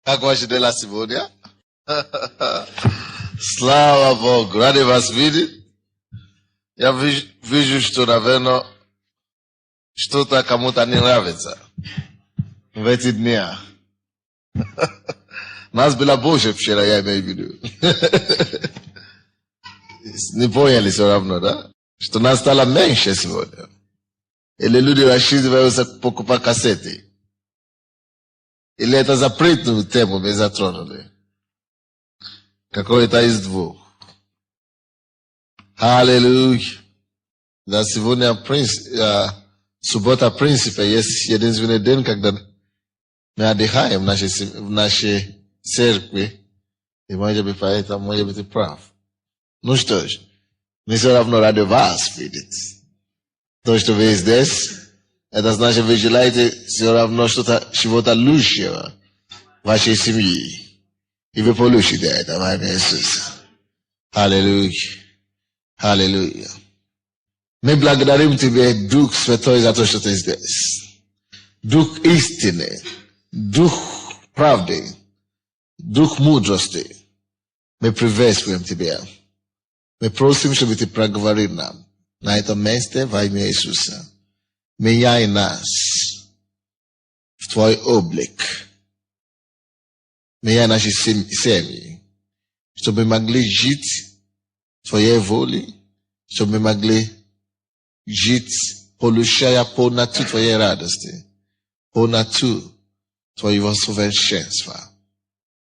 Как ваши дела сегодня? Слава Богу. Рады вас видеть. Я вижу, что, наверное, что-то кому-то не нравится в эти дни. Нас было больше вчера, я имею в виду. Не поняли все равно, да? Что нас стало меньше сегодня. Или люди рассчитываются покупать кассеты. Или это запретную тему мы затронули. Какой-то из двух. Аллилуйя. Да, сегодня суббота, в принципе, есть единственный день, когда мы отдыхаем в нашей церкви. И может быть, поэтому, может быть, ты прав. Ну что ж, мы все равно рады вас видеть. То, что вы здесь, это значит, вы желаете все равно чего-то лучшего в вашей семье. И вы получите это во имя Иисуса. Аллилуйя. Аллилуйя. Мы благодарим Тебя, Дух Святой, за то, что Ты здесь. Дух истины, Дух правды, Дух мудрости. Мы приветствуем Тебя. Мы просим, чтобы Ты проговорил нам на этом месте во имя Иисуса. Меняй нас в Твой облик. Меняй наши семьи, чтобы мы могли жить Твоей волей, чтобы мы могли жить, получая полноту Твоей радости, полноту Твоего совершенства,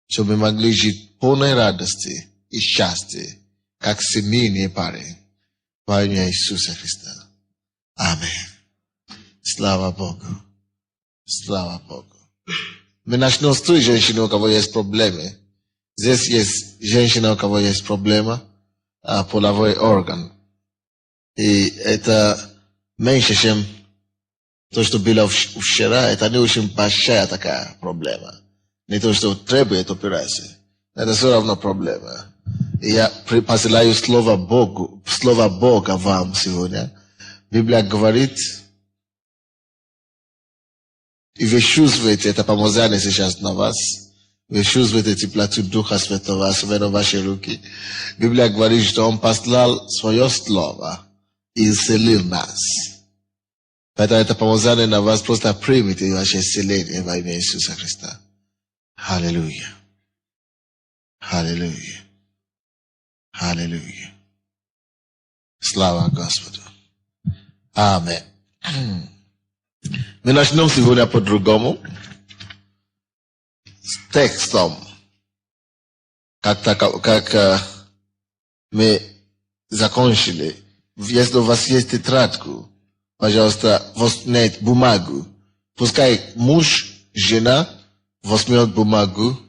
чтобы мы могли жить полной радости и счастья, как семейные пары, во имя Иисуса Христа. Аминь. Слава Богу. Слава Богу. Мы начнем с той женщины, у кого есть проблемы. Здесь есть женщина, у кого есть проблема, половой орган. И это меньше, чем то, что было вчера. Это не очень большая такая проблема. Не то, что требует операции. Это все равно проблема. И я посылаю слово Бога вам сегодня. Библия говорит, и вы чувствуете это помазание сейчас на вас. Вы чувствуете теплоту Духа Святого, особенно в ваши руки. Библия говорит, что Он послал свое слово и исцелил нас. Поэтому это помазание на вас, просто примите ваше исцеление во имя Иисуса Христа. Аллилуйя. Аллилуйя. Аллилуйя. Слава Господу. Аминь. Мы начнем сегодня по-другому. С текстом. Как мы закончили. Если у вас есть тетрадку, пожалуйста, возьмите бумагу. Пускай муж, жена возьмет бумагу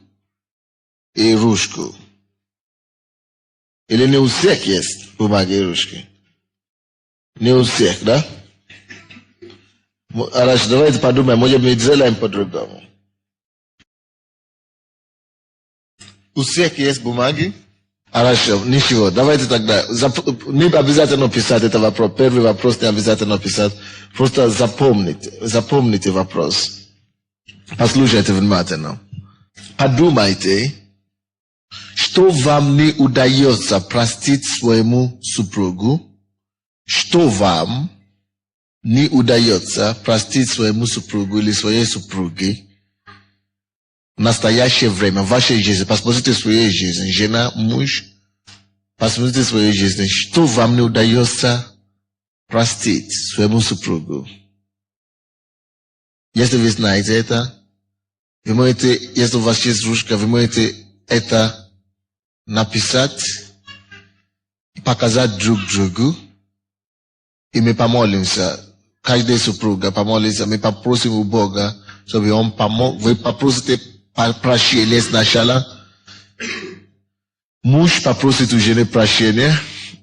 и ручку. Или не у всех есть бумаги и ручки? Не у всех, да? Хорошо, давайте подумаем, может быть, сделаем по-другому. У всех есть бумаги? Хорошо, ничего, давайте тогда, не обязательно писать этот вопрос, первый вопрос не обязательно писать, просто запомните вопрос. Послушайте внимательно. Подумайте, что вам не удается простить своему супругу, что вам не удается простить своему супругу или своей супруге в настоящее время, в вашей жизни. Посмотрите свою жизнь, жена, муж, посмотрите свою жизнь, что вам не удается простить своему супругу. Если вы знаете это, вы можете, если у вас есть ручка, вы можете это написать, показать друг другу, и мы помолимся. Каждая супруга помолится, мы попросим у Бога, чтобы Он помог. Вы попросите прощения сначала. Муж попросит у жены прощения,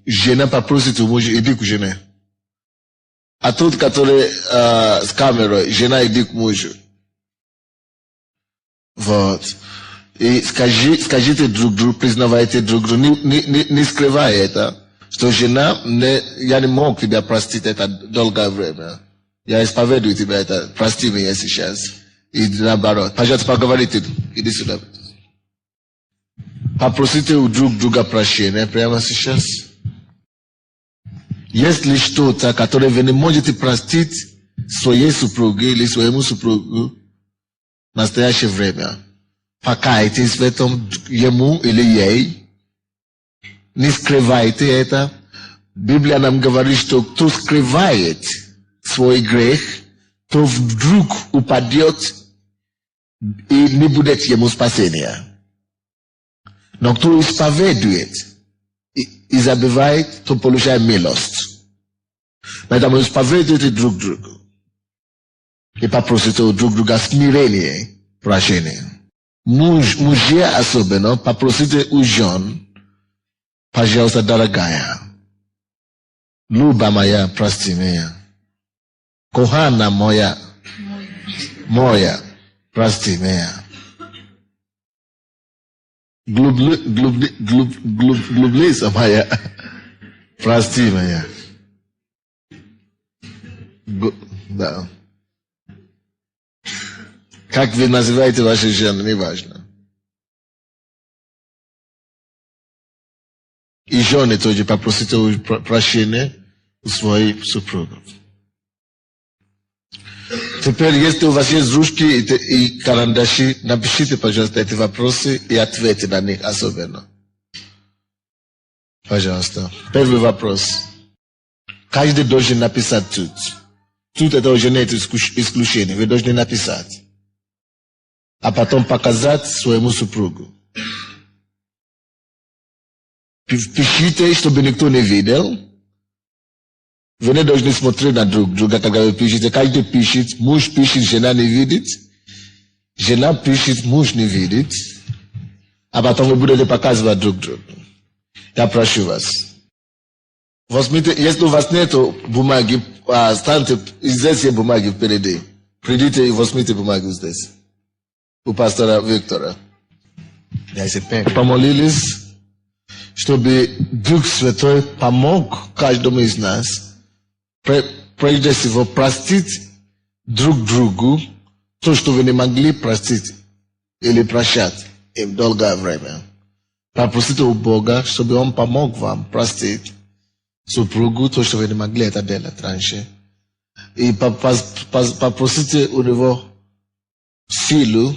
жена попросит у мужа, иди к жене. А тот, который с камерой, жена иди к мужу. Вот. И скажите друг другу, признавайте друг другу, не скрывай это. Что жена, я не мог тебя простить это долгое время. Я исповедую тебя это, прости меня сейчас. И наоборот. Пожалуйста, поговорите. Иди сюда. Попросите у друг друга прощения прямо сейчас. Есть ли что-то, которое вы не можете простить своей супруге или своему супругу в настоящее время? Покайтесь в этом ему или ей. Не скрывайте это. Библия нам говорит, что кто скрывает свой грех, то вдруг упадет и не будет ему спасения. Но кто исповедует и забывает, то получает милость. Поэтому исповедуйте друг другу и попросите у друг друга смирение, прощения. Мужья особенно, попросите у жен, пожалуйста, дорогая, люба моя, прости меня. Кохана моя, прости меня. Глублица моя, прости меня. Да. Как вы называете ваши жены, неважно. И жены тоже попросите прощения у своих супругов. Теперь, если у вас есть ручки и карандаши, напишите, пожалуйста, эти вопросы и ответьте на них особенно. Пожалуйста. Первый вопрос. Каждый должен написать тут. Тут это уже нет исключения. Вы должны написать. А потом показать своему супругу. Пишите, чтобы никто не видел. Вы не должны смотреть на друг друга, когда вы пишете. Каждый пишет, муж пишет, жена не видит. Жена пишет, муж не видит. А потом вы будете показывать друг другу. Я прошу вас. Возьмите, если у вас нет бумаги, станьте, здесь есть бумаги впереди. Придите и возьмите бумагу здесь. У пастора Виктора. Помолились, чтобы Дух Святой помог каждому из нас прежде всего простить друг другу то, что вы не могли простить или прощать им долгое время. Попросите у Бога, чтобы Он помог вам простить супругу то, что вы не могли это делать раньше. И попросите у Него силу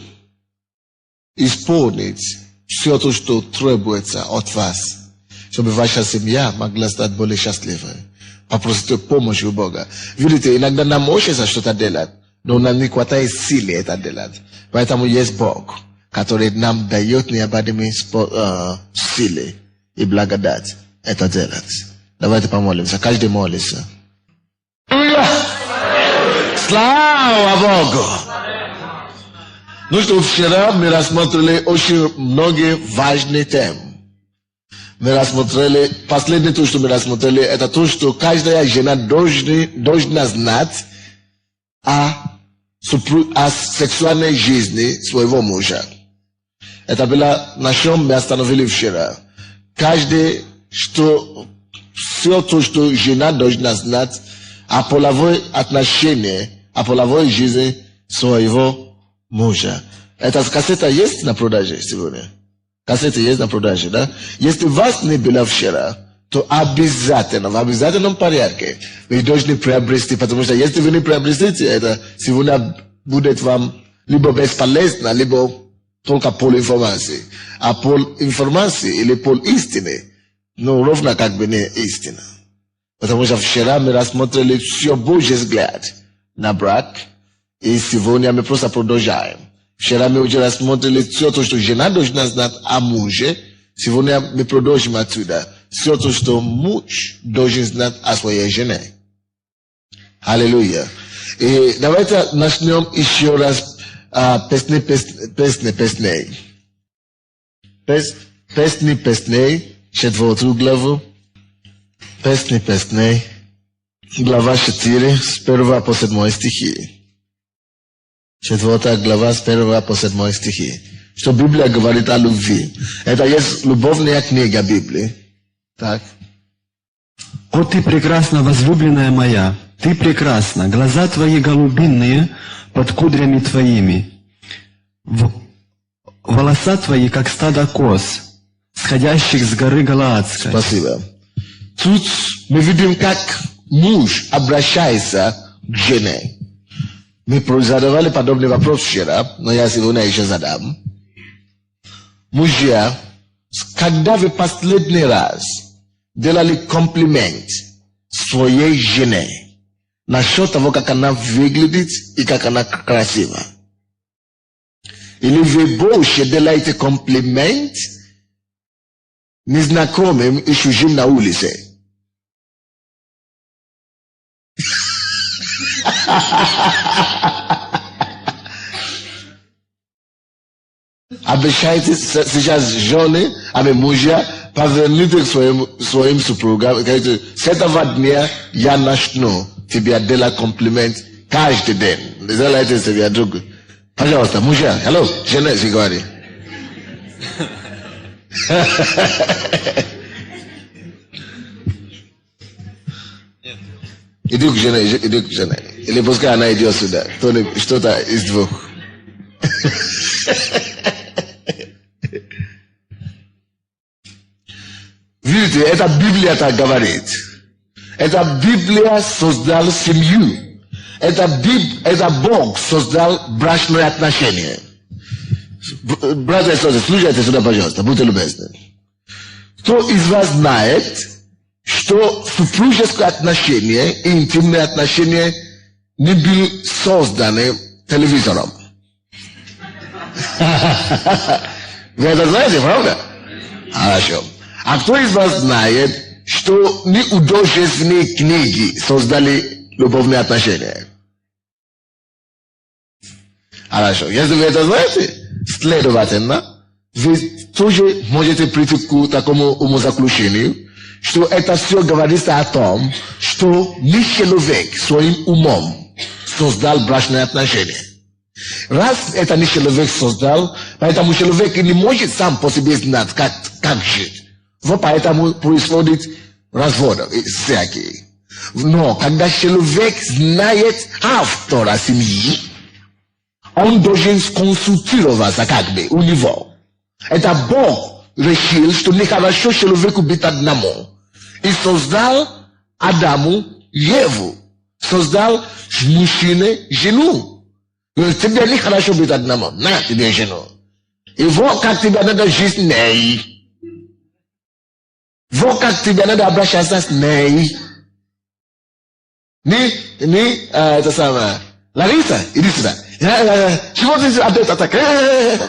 исполнить все то, что требуется от вас, чтобы ваша семья могла стать более счастливой. Попросите помощи у Бога. Видите, иногда нам хочется что-то делать, но нам не хватает силы это делать. Поэтому есть Бог, который нам дает необходимые силы и благодать это делать. Давайте помолимся. Каждый молится. Слава Богу! Ну что, вчера мы рассмотрели очень многие важные темы. Мы рассмотрели, последнее то, что мы рассмотрели, это то, что каждая жена должна знать о сексуальной жизни своего мужа. Это было, на чем мы остановили вчера. Все то, что жена должна знать о половой отношении, о половой жизни своего мужа. Эта кассета есть на продаже сегодня? Кассеты есть на продаже, да? Если вас не было вчера, то обязательно, в обязательном порядке вы должны приобрести, потому что если вы не приобретете это, сегодня будет вам либо бесполезно, либо только полинформации. А полинформации или полистины, ну, ровно как бы не истина. Потому что вчера мы рассмотрели все Божий взгляд на брак, и сегодня мы просто продолжаем. Вчера мы уже рассмотрели все то, что жена должна знать о муже. Сегодня мы продолжим отсюда. Все то, что муж должен знать о своей жене. Аллилуйя. И давайте начнем еще раз песни. Песни, 4 главу. Песни, глава 4, с 1 по 7 стихи. 4 глава с 1 по 7 стихи. Что Библия говорит о любви. Это есть любовная книга Библии. Так. «О, ты прекрасна, возлюбленная моя, ты прекрасна, глаза твои голубиные, под кудрями твоими. Волоса твои, как стадо коз, сходящих с горы Галаадской. Спасибо. Тут мы видим, как муж обращается к жене. Мы задавали подобный вопрос вчера, но я сегодня еще задам. Мужья, когда вы последний раз делали комплимент своей жене насчет того, как она выглядит и как она красива? Или вы больше делаете комплимент незнакомым и чужим на улице? Обещайте сейчас жены, мужья, поверните к своим супругам и говорите, с этого дня я начну тебе делать комплимент каждый день. Сделайте себе друг. Пожалуйста, мужья, hello, жены, говори. Иди к жене. Или пускай она идет сюда. Что-то из двух. Видите, это Библия так говорит. Это Библия создала семью. Это Бог создал брачные отношения. Братья и сестры, слушайте сюда, пожалуйста, будьте любезны. Кто из вас знает, что супружеские отношения и интимные отношения не были созданы телевизором? Вы это знаете, правда? Хорошо. А кто из вас знает, что не художественные книги создали любовные отношения? Хорошо. Если вы это знаете, следовательно, вы тоже можете прийти к такому умозаключению, что это все говорится о том, что не человек своим умом создал брачные отношения. Раз это не человек создал, поэтому человек не может сам по себе знать, как жить. Вот поэтому происходит разводы всякие. Но когда человек знает автора семьи, он должен консультироваться как бы у него. Это Бог решил, что нехорошо человеку быть одному. И создал Адаму Еву. Создал мужчине жену. Тебе нехорошо быть одному. На тебе жену. И вот как тебе надо жить с ней. Вот как тебе надо обращаться с ней. Это самое. Лариса, иди сюда. Чего ты опять атакаешь?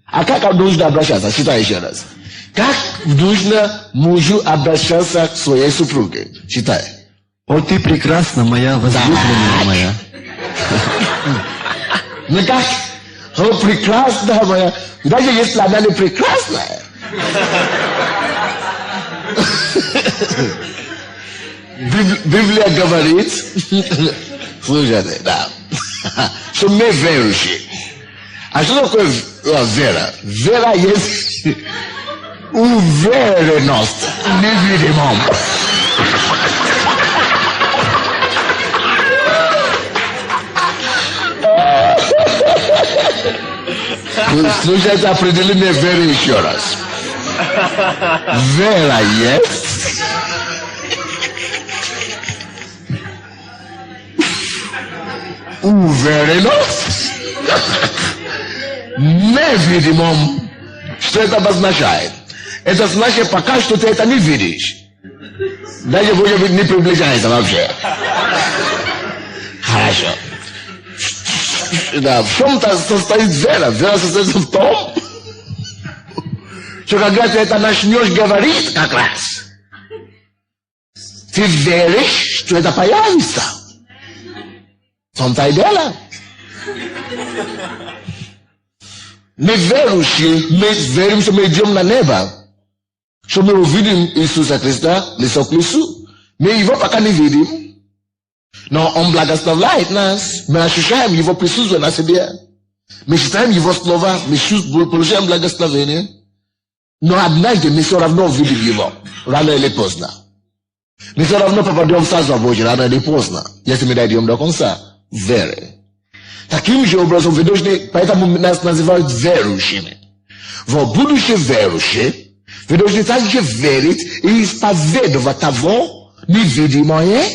А как нужно обращаться? Читай еще раз. Как нужно мужу обращаться к своей супруге? Читай. О, ты прекрасна, моя возлюбленная моя. Ну как? О, прекрасная моя. Даже если она не прекрасная. Библия говорит, слушайте, да, что мы верующие. А что такое вера? Вера есть уверенность невидимом. Слушайте определение веры еще раз. Вера есть уверенность невидимом. Что это обозначает? Это значит, пока что ты это не видишь. Даже может быть не приближается вообще. Хорошо. Да, в чем-то состоит вера. Вера состоит в том, что когда ты это начнешь говорить как раз, ты веришь, что это появится. В том-то и дело. Мы верующие, мы верим, что мы идем на небо. Что мы увидим Иисуса Христа лицо к лицу. Мы его пока не видим. Но он благословляет нас. Мы ощущаем его присутствие на себе. Мы читаем его слова, мы получаем благословение. Но однажды мы все равно увидим его. Рано или поздно. Мы все равно попадем в Царство Божие рано или поздно. Если мы дойдем до конца веры. Таким же образом вы должны, поэтому нас называют верующими. Вот, будучи верующими, вы должны также верить и исповедовать того невидимое,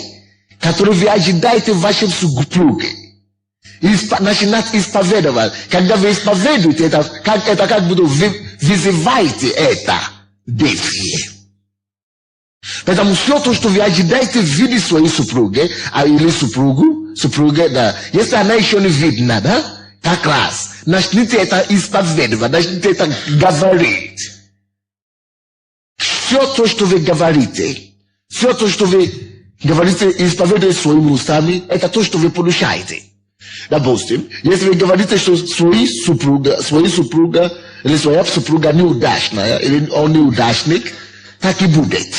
которое вы ожидаете в вашем супруге. Начинать исповедовать. Когда вы исповедуете это как будто вы вызываете это действие. Поэтому все то, что вы ожидаете видеть своей супруге, или супруга, да, если она еще не видна, да, как раз, начните это исповедовать, начните это говорить. Все то, что вы говорите, и исповедуете своими устами, это то, что вы получаете. Допустим, если вы говорите, что своя супруга или своя супруга неудачная, или он неудачник, так и будет.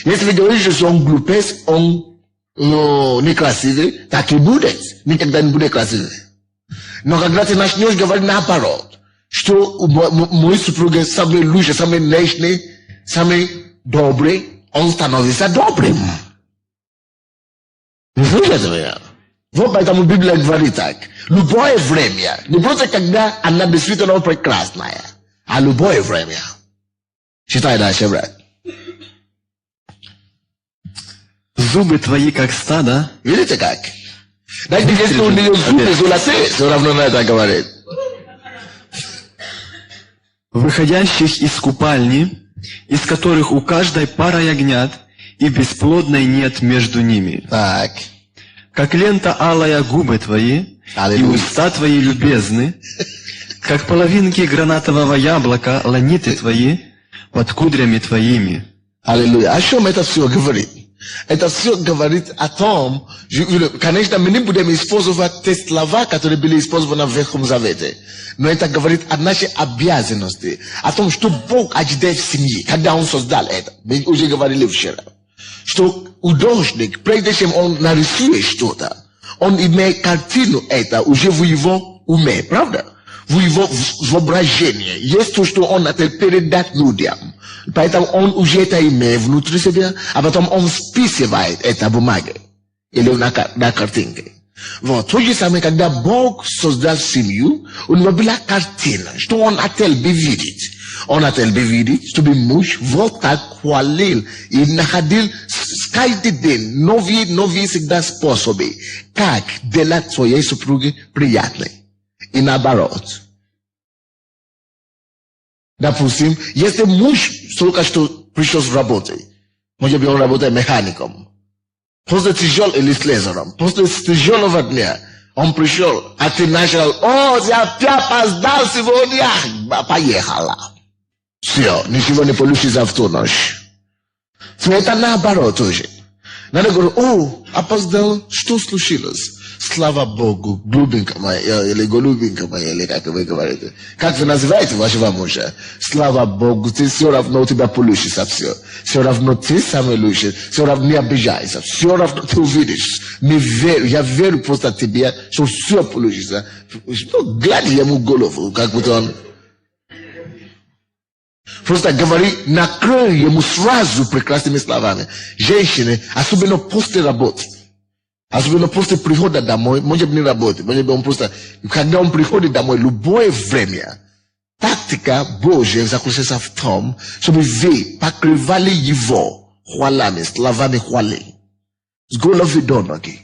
Если вы говорите, что он глупец, он некрасивый, так и будет. Никогда не будет красивый. Но когда ты начнешь говорить наоборот, что мой супруг самый лучший, самый нежный, самый добрый, он становится добрым. Вы слышите меня? Вот поэтому Библия говорит так. Любое время, не просто когда она действительно прекрасная, а любое время. Читай дальше, брат. Зубы твои, как стадо. Видите как? Даже если у нее зубы золотые, все равно на это говорит. Выходящих из купальни, из которых у каждой пара ягнят, и бесплодной нет между ними. Так. Как лента алая губы твои, и уста твои любезны, как половинки гранатового яблока ланиты твои под кудрями твоими. Аллилуйя. О чем это все говорит? Это все говорит о том, конечно, мы не будем использовать те слова, которые были использованы в Ветхом Завете. Но это говорит о нашей обязанности, о том, что Бог ожидает в семье, когда Он создал это. Мы уже говорили вчера. Что художник, прежде чем он нарисует что-то, он имеет картину это уже в его уме, правда? В его воображении. Есть то, что он это передать людям. Поэтому он уже это имеет внутри себя, а потом он списывает это бумаге или на картинке. Вот. То же самое, когда Бог создал семью, у него была картина, что он хотел бы видеть. Он хотел бы видеть, чтобы муж вот так хвалил и находил каждый день новые всегда способы, как делать своей супруге приятной. И наоборот. Допустим, если муж только что пришел с работы, может быть, он работает механиком, после слесарем, после тяжелого дня, он пришел, а ты начал, я опять опоздал сегодня, поехала. Все, ничего не получится в ту ночь. То это наоборот тоже. Надо говорить, опоздал, что случилось? Слава Богу, голубенька моя, или голубенька моя, или как вы говорите. Как вы называете вашего мужа? Слава Богу, ты все равно у тебя получится все. Все равно ты самый лучший, все равно не обижайся, все равно ты увидишь. Я верю просто тебе, что все получится. Глади ему голову, как будто он... Просто говори, накрой ему сразу прекрасными словами. Женщины, особенно после работы, особенно после прихода домой, может быть не работает, может быть он просто, когда он приходит домой, любое время, тактика Божья заключается в том, чтобы вы покрывали его хвалами, словами хвали. С головы до ноги.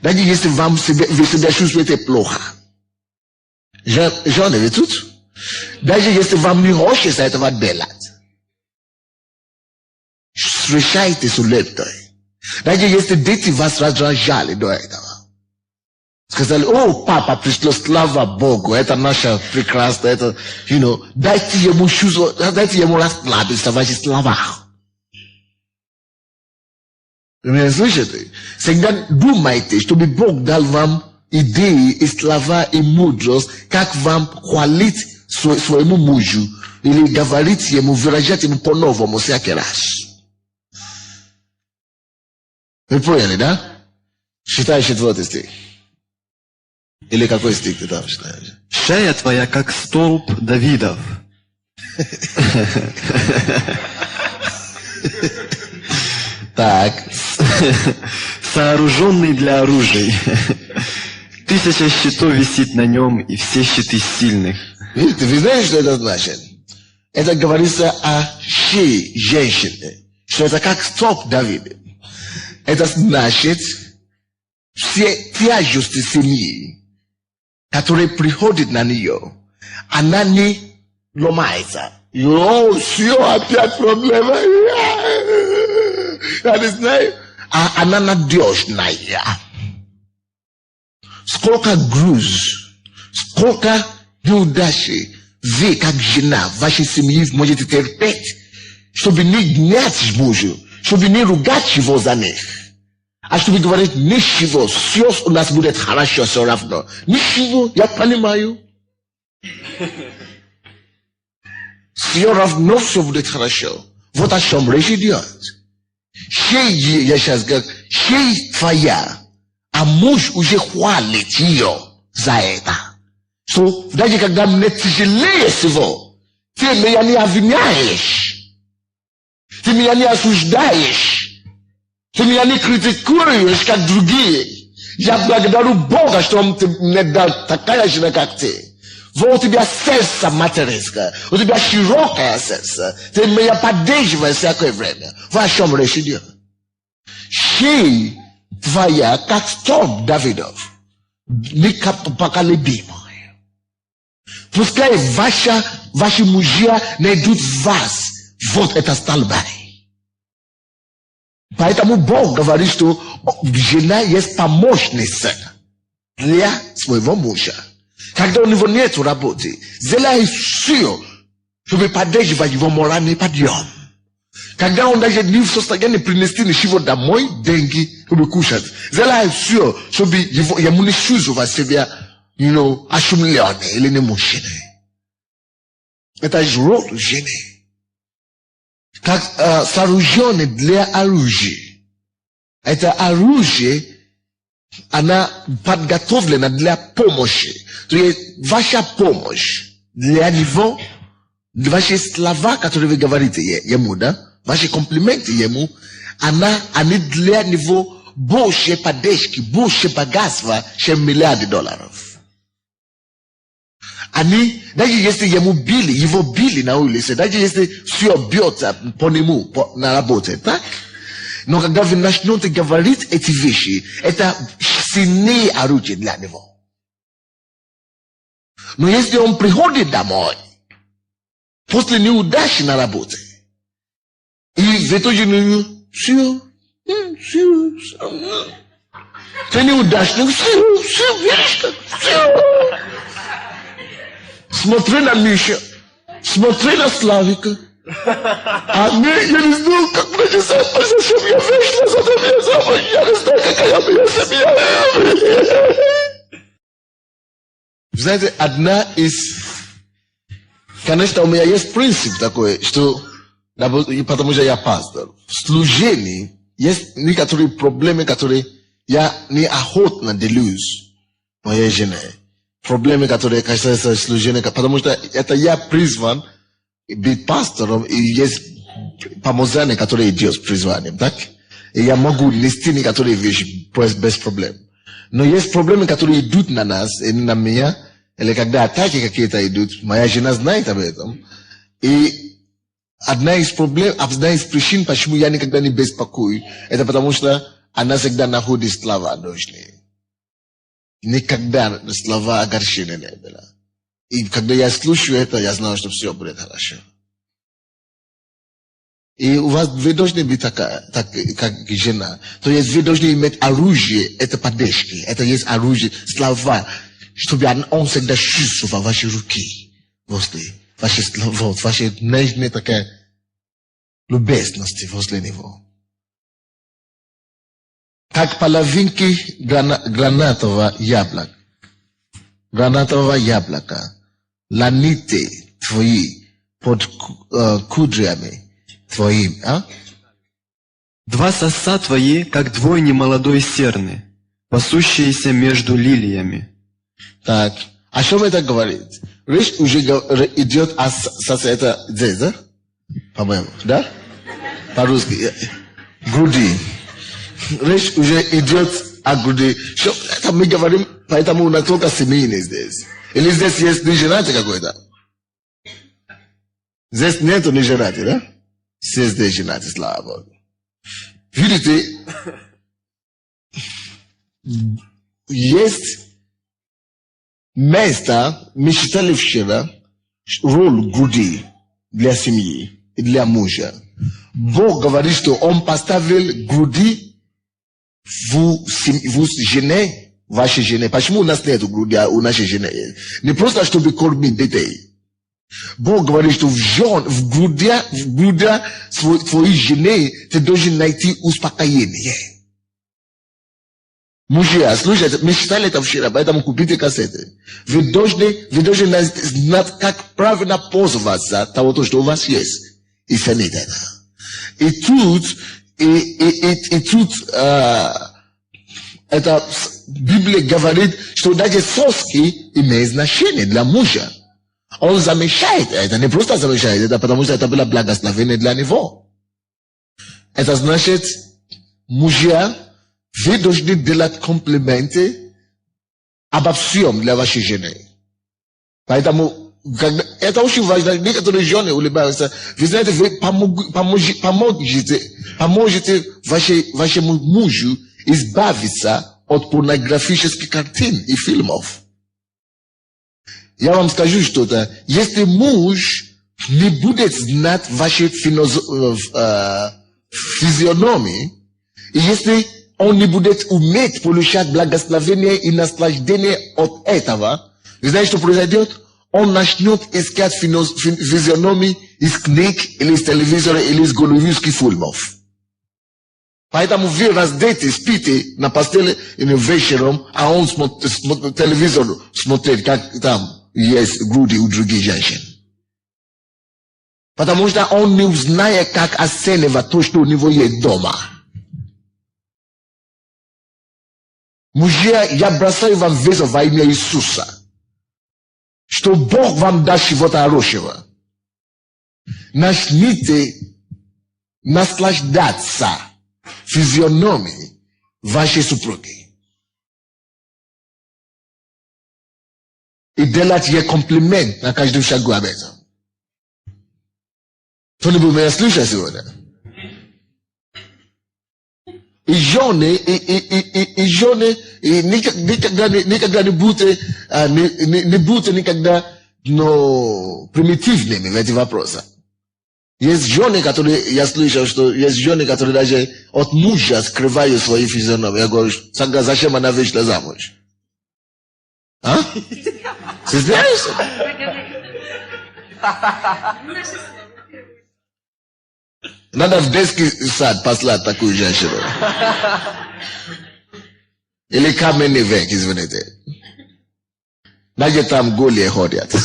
Даже если вы себя чувствуете плохо. Жены, вы тут? Даже если вам не хочется этого делать, встречайте с улыбкой. Даже если дети вас раздражали до этого. Сказали, папа пришло, слава Богу, это наша прекрасная, это, дайте ему расслабиться в ваших словах. Вы меня слышите? Всегда думайте, чтобы Бог дал вам идеи и слова и мудрость, как вам хвалить своему мужу или говорить ему, выражать ему по-новому всякий раз. Вы поняли, да? Считай 4 стих. Или какой стих ты там считаешь? Шея твоя, как столб Давидов. Так. Сооруженный для оружия. 1000 щитов висит на нем, и все щиты сильных. Видите, вы знаете, что это значит? Это говорится о шее женщины, что это как столб Давида. Это значит, все тяжести семьи, которые приходят на нее, она не ломается. Все, опять проблема. Я не знаю. А она надежная. Сколько груз, сколько неудачи вы, как жена вашей семьи, можете терпеть, чтобы не гнать Божию, чтобы не ругать его за них, а чтобы говорить, ничего, все у нас будет хорошо все равно. Ничего, я понимаю. Все равно все будет хорошо. Вот о чем речь идет. Шея, я сейчас говорю, шея твоя, а муж уже хвалит ее за это. So, даже когда мне тяжелее всего, ты меня не обвиняешь, ты меня не осуждаешь, ты меня не критикуешь, как другие. Я благодарю Бога, что Он мне дал такая жена, как ты. Вот у тебя сердце материнское, у тебя широкое сердце, ты меня поддерживаешь всякое время. Вот о чем речь идет. Шея твоя, как столб Давидов, непоколебимая. Пускай ваши мужья найдут вас, вот это столбай. Поэтому Бог говорит, что жена есть помощница для своего мужа. Когда у него нет работы, сделай все, чтобы поддерживать его моральный подъем. Когда он даже не в состоянии принести ничего домой, деньги, чтобы кушать, сделай все, чтобы ему не чувствовать себя, ошеломленный или не мужчиной. Это же роль жены. Как сооруженный для оружия. Это оружие, она подготовлена для помощи. То есть ваша помощь для него, ваши слова, которые вы говорите ему, да, ваши комплименты ему, они для него больше поддержки, больше богатства, чем миллиарды долларов. Они, даже если его били на улице, даже если все бьется по нему на работе, так? Но когда вы начнете говорить эти вещи, это сильнее оружие для него. Но если он приходит домой, после неудачи на работе, и в итоге все, ты неудачник, все. Смотри на Миша, смотри на Славика. А мне, я не знаю, как мне писать, зачем я вышла, зачем я замуж, я не знаю, какая моя семья. Знаете, одна из... Конечно, у меня есть принцип такой, что... Потому что я пастор. В служении есть некоторые проблемы, которые я неохотно делюсь моей женой. Проблемы, которые касаются служения, потому что это я призван быть пастором, и есть помазание, которое идет с призванием, так? И я могу нести некоторые вещи без проблем. Но есть проблемы, которые идут на нас, и на меня, или когда атаки какие-то идут, моя жена знает об этом. И одна из причин, почему я никогда не беспокоюсь, это потому что она всегда находит слова нужные. Никогда слова огорчения не было. И когда я слушаю это, я знаю, что все будет хорошо. И у вас вы должны быть такая, как жена. То есть вы должны иметь оружие, это поддержки, это есть оружие, слова, чтобы он всегда чувствовал ваши руки возле, ваши слова, ваши нежные такая любезности возле него. Как половинки гранатового яблока, ланиты твои под кудрями твоими, а? 2 соса твои, как двойни молодой серны, пасущиеся между лилиями. Так, о чем это говорит? Речь уже идет о сосе, это здесь, да? По-моему, да? По-русски. Груди. Речь уже идет груди. Что, это мы говорим, поэтому у нас только семейные здесь. Или здесь есть неженатый какой-то? Здесь нету неженатый, да? Все здесь женаты, слава Богу. Видите, есть место, мы считали вчера, роль груди для семьи и для мужа. Бог говорит, что Он поставил груди в жене, вашей жене. Почему у нас нет груди, а у нашей жены есть? Не просто, чтобы кормить детей. Бог говорит, что в груди твоей жены ты должен найти успокоение. Мужья, слушайте, мы читали это вчера, поэтому купите кассеты. Вы должны знать, как правильно пользоваться того, что у вас есть. И ценить это. И тут это Библия говорит, что даже соски имеют значение для мужа. Он замечает это, не просто замечает это, потому что это было благословение для него. Это значит, мужья, вы должны делать комплименты обо всем для вашей жены. Поэтому, это очень важно. Некоторые жены улыбаются. Вы знаете, вы поможете вашему мужу избавиться от порнографических картин и фильмов. Я вам скажу что-то. Если муж не будет знать вашей физиономии, и если он не будет уметь получать благословение и наслаждение от этого, вы знаете, что произойдет? Он начнет искать физиономии из книг, или из телевизора, или из голливудских фильмов. Поэтому вы раздеты, спите на постели и вечером, а он телевизор смотрит, как там есть груди у других женщин. Потому что он не узнает, как оценивать то, что у него есть дома. Мужья, я бросаю вам вызов во имя Иисуса, что Бог вам даст чего-то хорошего. Начните наслаждаться физиономией вашей супруги. И делать ей комплимент на каждом шагу об этом. Кто-нибудь меня слышит сегодня? И жены никогда не будут никогда примитивными в этих вопросах. Есть жены, которые, я слышал, что есть жены, которые даже от мужа скрывают свои физиономии. Я говорю, зачем она вышла замуж? А? Ты знаешь? Надо в детский сад послать такую женщину. Или каменный век, извините. Даже там голые ходят.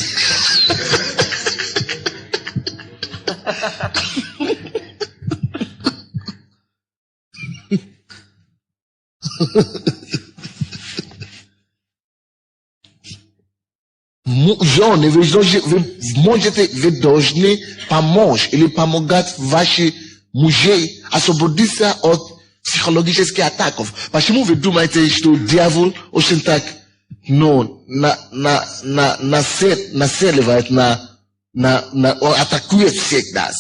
Жены, вы должны помочь или помогать вашим мужей освободиться от психологических атаков. Почему вы думаете, что дьявол очень так нацеливает атакует всех нас?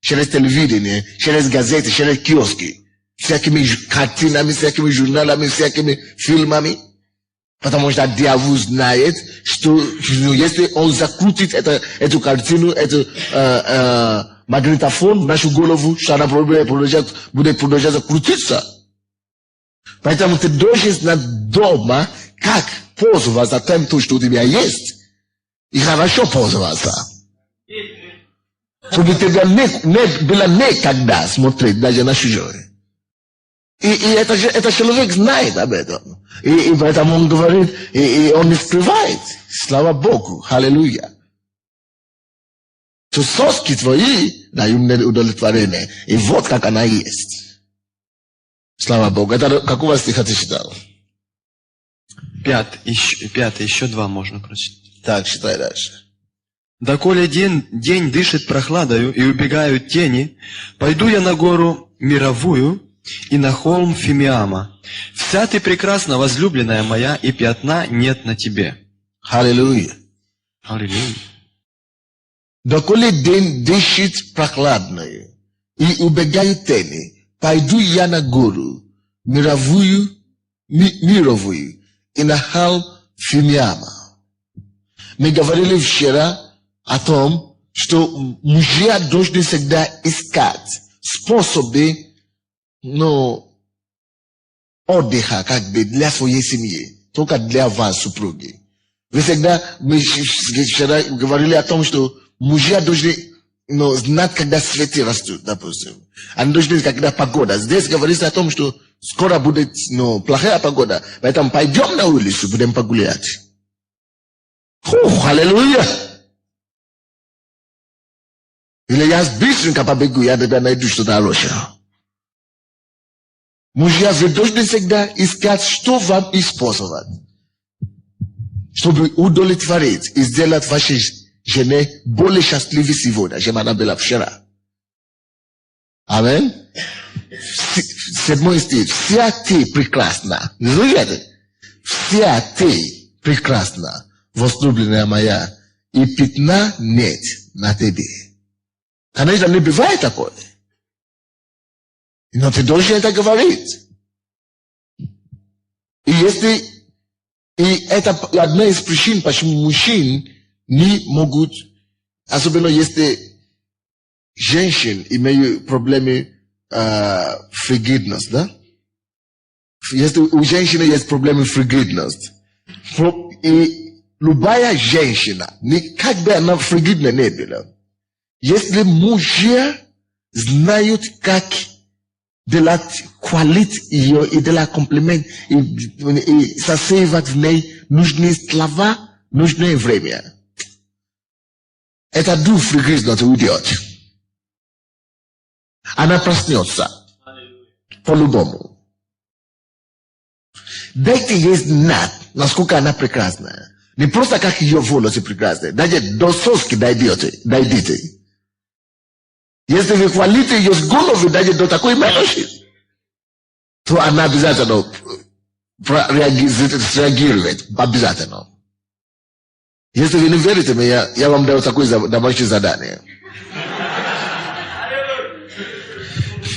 Через телевидение, через газеты, через киоски. Всякими картинами, всякими журналами, всякими фильмами. Потому что дьявол знает, что если он закрутит эту картину, эту магнитофон в нашу голову, что она будет продолжать крутиться. Поэтому ты должен знать дома, как пользоваться тем, что у тебя есть, и хорошо пользоваться. Чтобы тебе не было никогда смотреть даже на чужое. И это человек знает об этом. И поэтому он говорит, и он не скрывает. Слава Богу. Аллилуйя. То соски твои дают мне удовлетворение. И вот как она есть. Слава Богу. Это какого стиха ты читал? 5, еще 2 можно прочитать. Так, читай дальше. «Доколе день дышит прохладою и убегают тени, пойду я на гору мировую, и на холм Фимиама. Вся ты прекрасна, возлюбленная моя, и пятна нет на тебе». Аллилуйя. Аллилуйя. Доколе день дышит прохладное, и убегают тени, пойду я на гору, мировую, и на холм Фимиама. Мы говорили вчера о том, что мужья должны всегда искать способы, отдыха, как бы, для своей семьи, только для вас, супруги. Мы вчера говорили о том, что мужья должны знать, когда цветы растут, допустим. Они должны знать, когда погода. Здесь говорится о том, что скоро будет плохая погода, поэтому пойдем на улицу, будем погулять. Аллилуйя! Или я быстренько побегу, я тогда найду что-то хорошее. Мужья, вы должны всегда искать, что вам использовать, чтобы удовлетворить и сделать вашей жене более счастливой сегодня, чем она была вчера. Амин. 7 стих. Вся ты прекрасна. Слышите? Вся ты прекрасна, возлюбленная моя, и пятна нет на тебе. Конечно, не бывает такое. Но ты должен это говорить. И это одна из причин, почему мужчины не могут, особенно если женщины имеют проблемы фригидности, да? Если у женщины есть проблемы фригидности, и любая женщина, как бы она фригидна не была, если мужья знают, как делать хвалить ее и делать комплимент, и сосеивать в ней нужные слова, нужное время, это дух фригидности уйдет. Она проснется. По-любому. Дайте ей знать, насколько она прекрасна. Не просто как ее волосы прекрасны. Даже до соски дойдите. Если вы хвалите ее с головы, даже до такой мелочи, то она обязательно среагирует. Обязательно. Если вы не верите мне, я вам даю такое домашнее задание.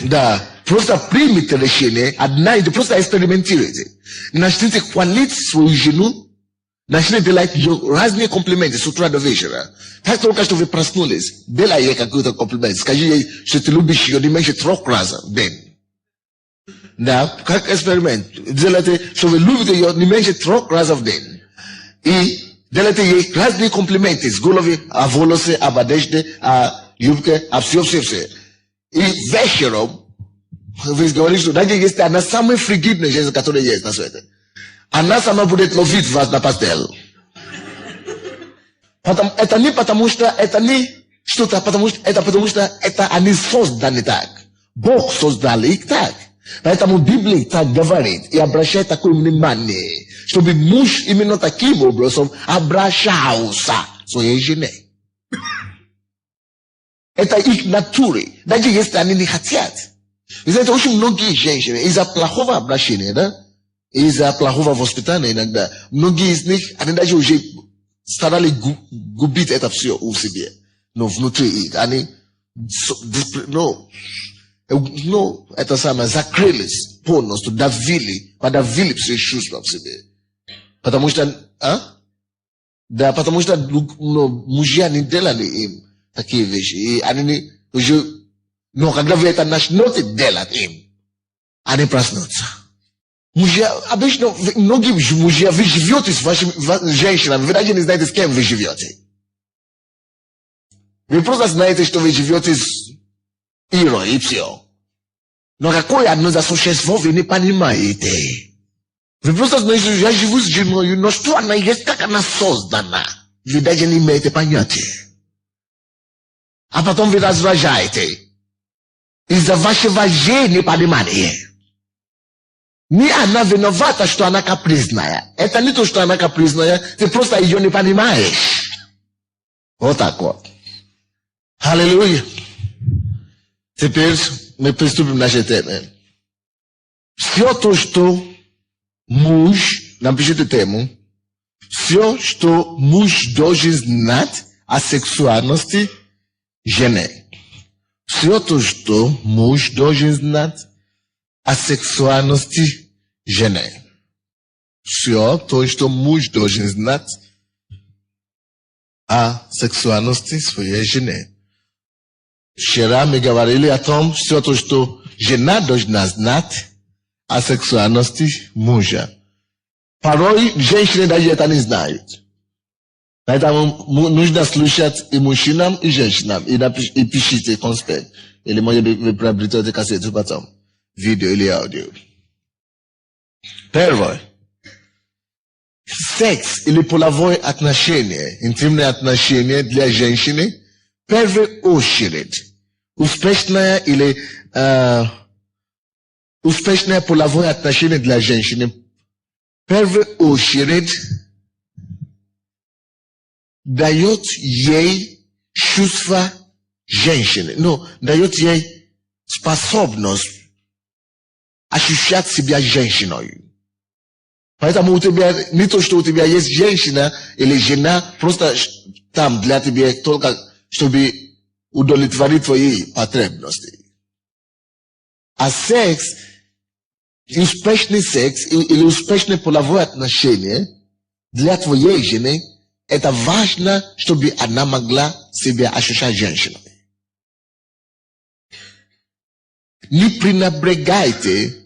Да, просто примите решение, однажды просто экспериментируйте. Начните хвалить свою жену, начните делать ее разные комплименты с утра до вечера. Как только что вы проснулись, делай ей какой-то комплимент. Скажи ей, что ты любишь ее не меньше 3 раза в день. Да, как эксперимент. Делайте, что вы любите ее не меньше 3 раза в день. И делайте ей разные комплименты с головы, о волосы, об одежде, о юбке, о все. И вечером вы говорите, что даже если она самая фригидная женщина, которая есть на свете, она сама будет ловить вас на постель. Это не потому что это не что-то, потому что это они созданы так. Бог создал их так. Поэтому Библия так говорит и обращает такое внимание, чтобы муж именно таким образом обращался к своей жене. Это их натуре, даже если они не хотят. Вы знаете, очень многие женщины из-за плохого обращения, да, из-за плохого воспитания иногда, многие из них, они даже уже старались губить это все у себя, но внутри их, они, это самое, закрылись полностью, подавили все чувства в себе. Потому что, потому что мужья не делали им такие вещи. И они уже, но когда вы это начнете делать им, они проснутся. Мужья, обычно, многие мужья, вы живете с вашими женщинами, вы даже не знаете, с кем вы живете. Вы просто знаете, что вы живете с Ирой и все. Но какое одно за существо вы не понимаете. Вы просто знаете, что я живу с женой, но что она есть, как она создана. Вы даже не имеете понятия. А потом вы раздражаете. Из-за вашего же непонимания. Не она виновата, что она капризная. Это не то, что она капризная, ты просто ее не понимаешь. Вот так вот. Аллилуйя. Теперь мы приступим к нашей теме. Все то, что муж, напишите тему, все, что муж должен знать о сексуальности жены. Все то, что муж должен знать о сексуальности жены. Все то, что муж должен знать о сексуальности своей жены. Вчера мы говорили о том, все то, что жена должна знать о сексуальности мужа. Порой женщины даже это не знают. Поэтому нужно слушать и мужчинам, и женщинам. И пишите конспект. Или, может быть, вы приобретете кассету потом. Видео или аудио. Первое. Секс или половое отношение, интимные отношения для женщины, в первую очередь, успешное или успешное половое отношение для женщины, в первую очередь, дает ей чувство женщины, дает ей способность ощущать себя женщиной. Поэтому у тебя, не то, что у тебя есть женщина или жена, просто там для тебя только, чтобы удовлетворить твои потребности. А секс, успешный секс или успешное половое отношение для твоей жены, это важно, чтобы она могла себя ощущать женщиной. Не пренебрегайте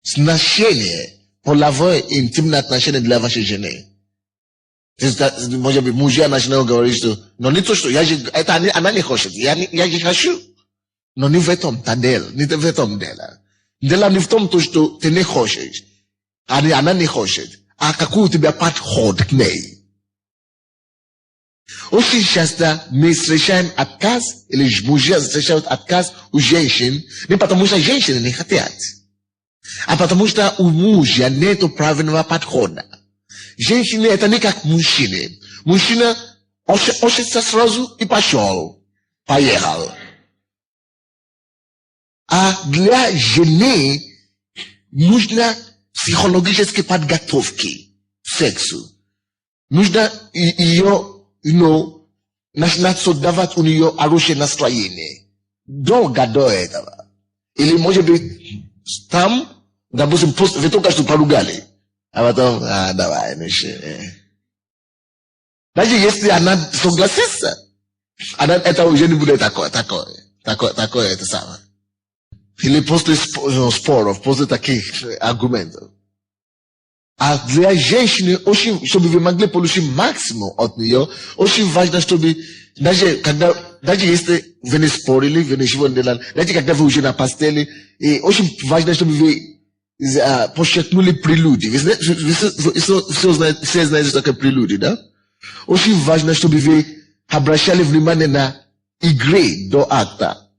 значение половое интимное отношение для вашей жены. Может быть, мужья начинают говорить, что но не то, что это она не хочет, я не хочу. Но не в этом дело, не в этом дело. Дело не в том, что ты не хочешь, она не хочет. А какой у тебя подход к ней? Очень часто мы встречаем отказ, или мужья встречают отказ у женщин, не потому что женщины не хотят, а потому что у мужа нет правильного подхода. Женщины это не как мужчины. Мужчина ошится сразу и пошел, поехал. А для жены нужно психологической подготовки к сексу. Нужно ее, начинать создавать у нее хорошее настроение. Долго до этого. Или, может быть, там, допустим, вы только что поругали. А потом, давай, Даже если она согласится, это уже не будет такое это самое. Или после споров, после таких аргументов. А для женщины, очень, чтобы вы могли получить максимум от нее, очень важно, чтобы, даже если вы не спорили, вы ничего не делали, даже когда вы уже на постели, и очень важно, чтобы вы подчеркнули прелюдии. Все знаете, что такое прелюдии, да? Очень важно, чтобы вы обращали внимание на игры до акта.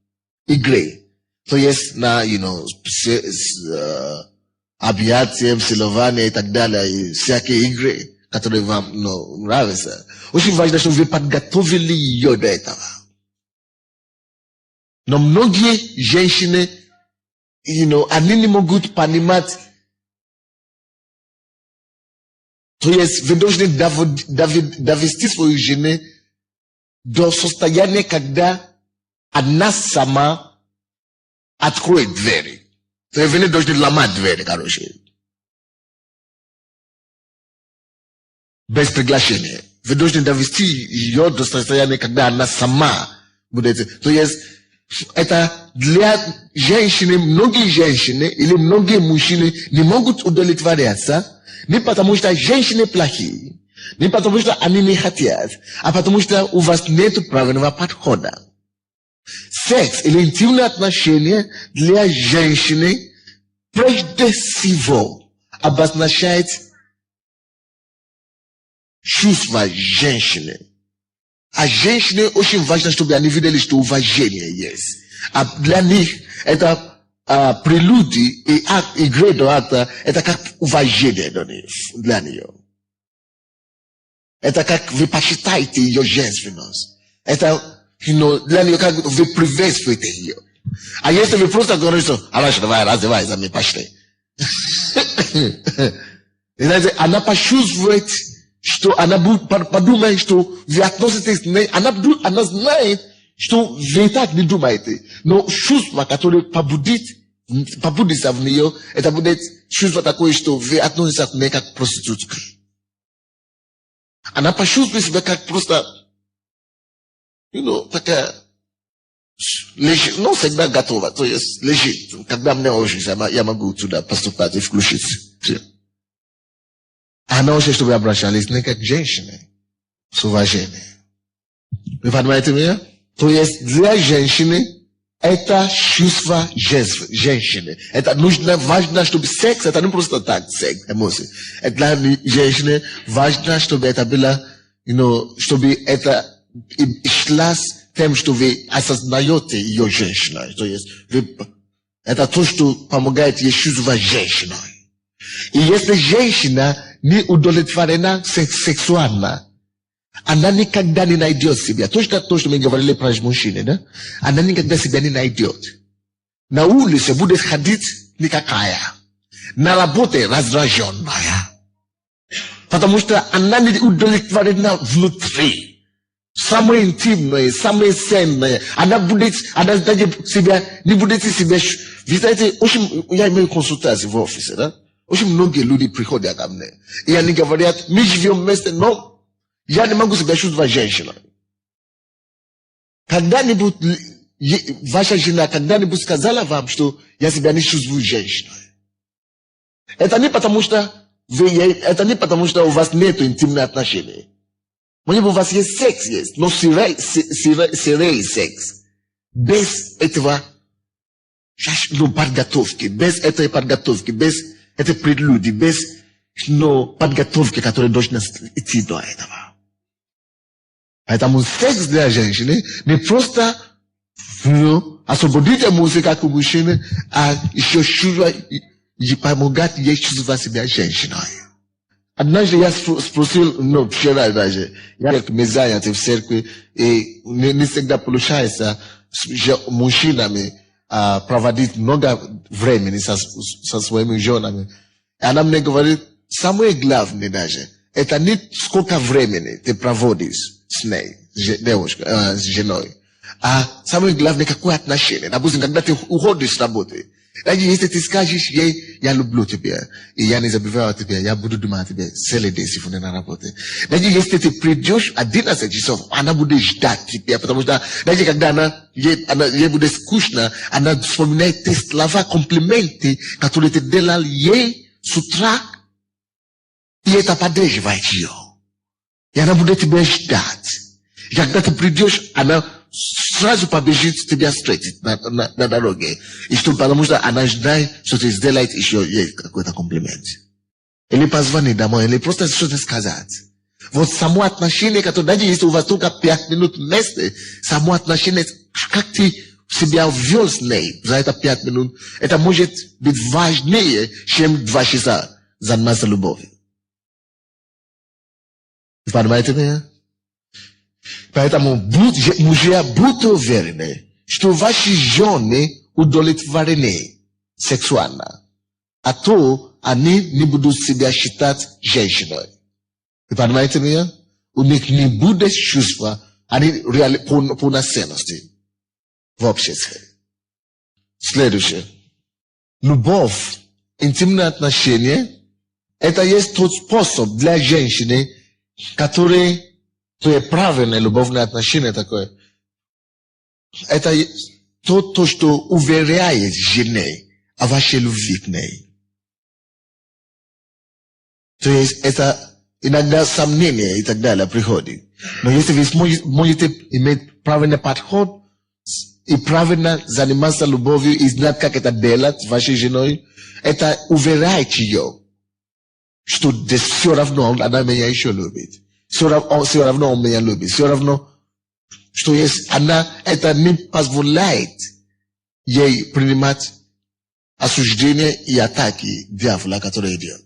Игры. То есть на, объятием, целование и так далее, и всякие игры, которые вам нравятся. Очень важно, чтобы вы подготовили ее до этого. Но многие женщины, они не могут понимать. То есть вы должны довести свою жену до состояния, когда она сама откроет двери. То есть вы не должны ломать двери, короче. Без приглашения. Вы должны довести ее до состояния, когда она сама будет. То есть это для женщины, многие женщины или многие мужчины не могут удовлетворяться, не потому что женщины плохие, не потому что они не хотят, а потому что у вас нет правильного подхода. Секс или интимные отношения для женщины прежде всего обозначает чувства женщины. А женщине очень важно, чтобы они видели, что уважение есть. А для них это прелюдии и игры до акта, это как уважение для нее. Это как вы почитаете ее женственность. Это, для нее как вы приветствуете ее. A jeste mi просто говорит, что она что давай развивай за меня пошли. И знаете, она почувствует, что она будет подумать, что вы относитесь к ней, она знает, что вы так не думаете. Но чувство, которое побудится в нее, это будет чувство такое, что вы относитесь к ней как к проститутке. Она почувствует себя как просто, такая, лежит, но всегда готова. То есть лежит. Когда мне очень, я могу туда поступать и включиться. Все. Она хочет, чтобы обращались не как женщины, с уважением. Вы понимаете меня? То есть для женщины это чувство женщины. Это нужно, важно, чтобы секс, это не просто так, секс, эмоции. Для женщины важно, чтобы это было, чтобы это шла с тем, что вы осознаете ее женщиной. То есть это то, что помогает ей чувствовать женщиной. И если женщина не удовлетворена сексуально, она никогда не найдет себя. Точно то, что мы говорили про мужчины, да? Она никогда себя не найдет. На улице будет ходить никакая. На работе раздраженная. Потому что она не удовлетворена внутри. Самое интимное, самое ценное. Она даже себя, не будет себя... Вы знаете, я имею консультации в офисе, да? Очень многие люди приходят ко мне. И они говорят, мы живем вместе, но я не могу себя чувствовать женщиной. Когда-нибудь ваша жена когда-нибудь сказала вам, что я себя не чувствую женщиной? Это не потому, что у вас нет интимных отношений. Может быть, у вас есть секс, но сырой секс. Без этого подготовки, без этой подготовки, без этой прелюдии, без подготовки, которая должна идти до этого. Поэтому секс для женщины не просто освободить эмоции, как у мужчины, а еще помогать ей чувствовать себя женщиной. Однажды я спросил, вчера даже, мы заняты в церкви, и не всегда получается с мужчинами проводить много времени со своими женами. И она мне говорит, самое главное даже, это не сколько времени ты проводишь с ней, с женой, а самое главное, какое отношение. Допустим, когда ты уходишь с работы, даже если ты скажешь ей, я люблю тебя, и я не забываю тебя, я буду думать о тебе целый день, сегодня на работе. Даже если ты придешь 11 часов, она будет ждать тебя, потому что даже когда ей будет скучно, она вспоминает те слова, комплименты, которые ты делал ей с утра, и это поддерживает ее. И она будет тебя ждать. И когда ты придешь, она сразу побежит тебя встретить на дороге. И что, потому что она ждет, что ты сделаешь еще ей какой-то комплимент. Или позвонить домой, или просто что-то сказать. Вот само отношение, которое, даже если у вас только 5 минут вместе, само отношение, как ты себя ввел с ней за это 5 минут, это может быть важнее, чем 2 часа заниматься любовью. Вы понимаете меня? Поэтому мужья, будьте уверены, что ваши жены удовлетворены сексуально, а то они не будут себя считать женщиной. Вы понимаете меня? У них не будет чувства полноценности в обществе. Следующее. Любовь, интимные отношения, это есть тот способ для женщины, который, то есть правильное любовное отношение такое, это то, что уверяет жене о вашей любви к ней. То есть это иногда сомнения и так далее приходит. Но если вы можете иметь правильный подход и правильно заниматься любовью и знать, как это делать с вашей женой, это уверяет ее, что все равно она меня еще любит. Все равно он меня любит. Все равно, что есть она, это не позволяет ей принимать осуждения и атаки дьявола, который идет.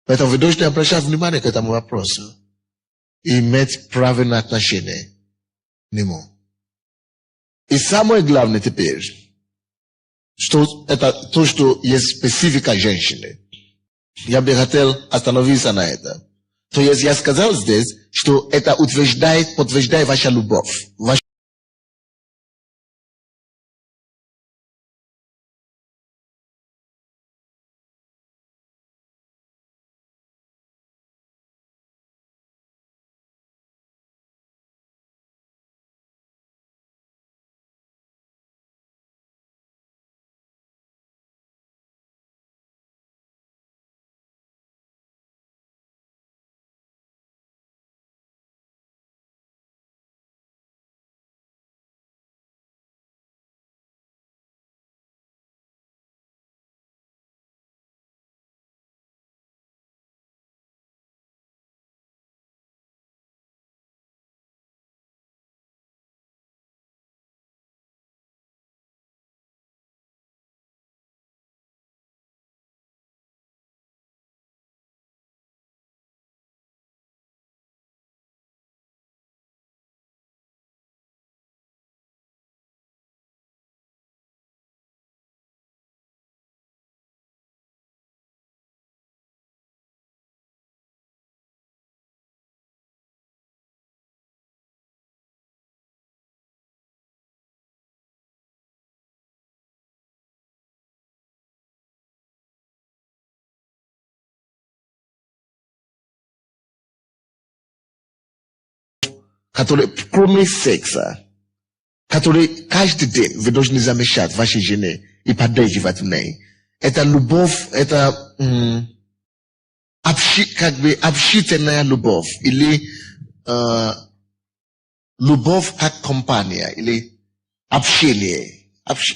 Поэтому вы должны обращать внимание к этому вопросу и иметь правильное отношение к нему. И самое главное теперь, что это то, что есть специфика женщины. Я бы хотел остановиться на это. То есть я сказал здесь, что это подтверждает ваша любовь. Который, кроме секса, который каждый день вы должны замечать вашей жене и поддерживать в ней. Это любовь, это общительная любовь, или любовь как компания, или общение.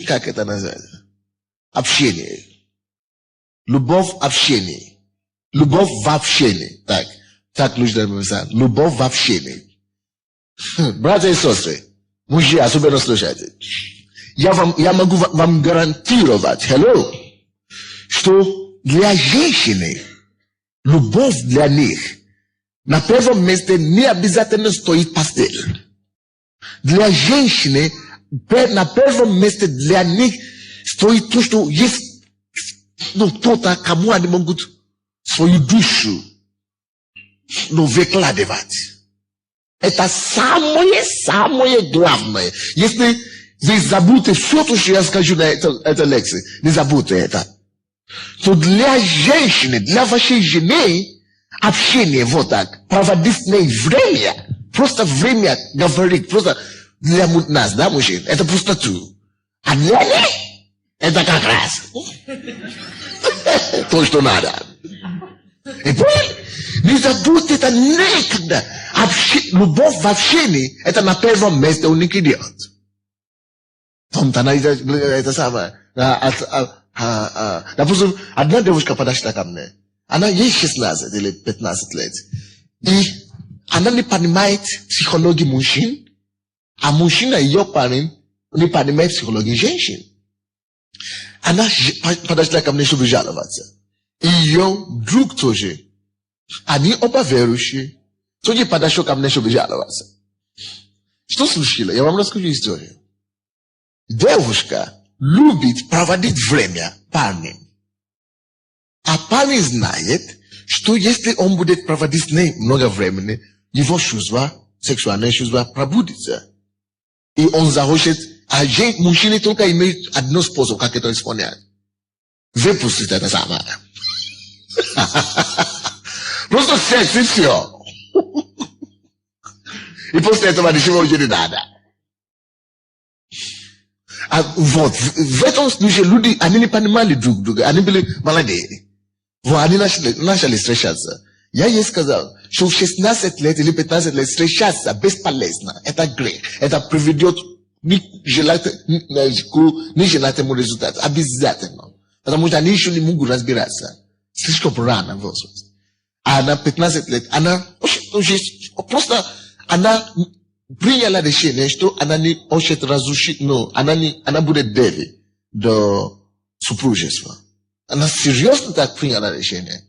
Как это называется? Общение. Любовь в общении. Любовь в общении. Так нужно написать. Любовь в общении. Братья и сестры, мужья, особенно слушайте. Я могу вам гарантировать, что для женщины любовь для них на первом месте не обязательно стоит постель. Для женщины на первом месте для них стоит то, что есть кто-то, кому они могут свою душу выкладывать. Это самое главное. Если вы забудете все то, что я скажу на этой лекции, не забудьте это. То для женщины, для вашей жены, общение вот так, проводить с ней время, просто время говорить, просто для нас, да, мужчин, это пустоту. А для них, это как раз то, что надо. И поняли? Не забудьте это никогда. Любовь в общении, это на первом месте у них идет. Это самое. Допустим, одна девушка подошла ко мне. Она ей 16 или 15 лет. И она не понимает психологию мужчин, а мужчина, ее парень, не понимает психологию женщин. Она подошла ко мне, чтобы жаловаться. И ее друг тоже. Они оба верующие. Тоді подошел ко мне, чтобы жаловаться. Что случилось? Я вам расскажу историю. Девушка любит проводить время парнем. А парень знает, что если он будет проводить с ней много времени, его чувства, сексуальные чувства пробудятся. И он захочет, а мужчины только имеют один способ, как это исполнять. Выпустить это самое. Просто секс и все. И после этого ничего уже не надо. А вот, в этом случае люди, они не понимали друг друга, они были молодые. Вот, они начали встречаться. Я ей сказал, что в 16 лет или 15 лет встречаться бесполезно. Это грех. Это приведет к нежелательному результату. Обязательно. Потому что они еще не могут разбираться. Слишком рано возраст. А на 15 лет, она просто, она приняла решение, что она не хочет разрушить, она будет деви до супружества. Она серьезно так приняла решение.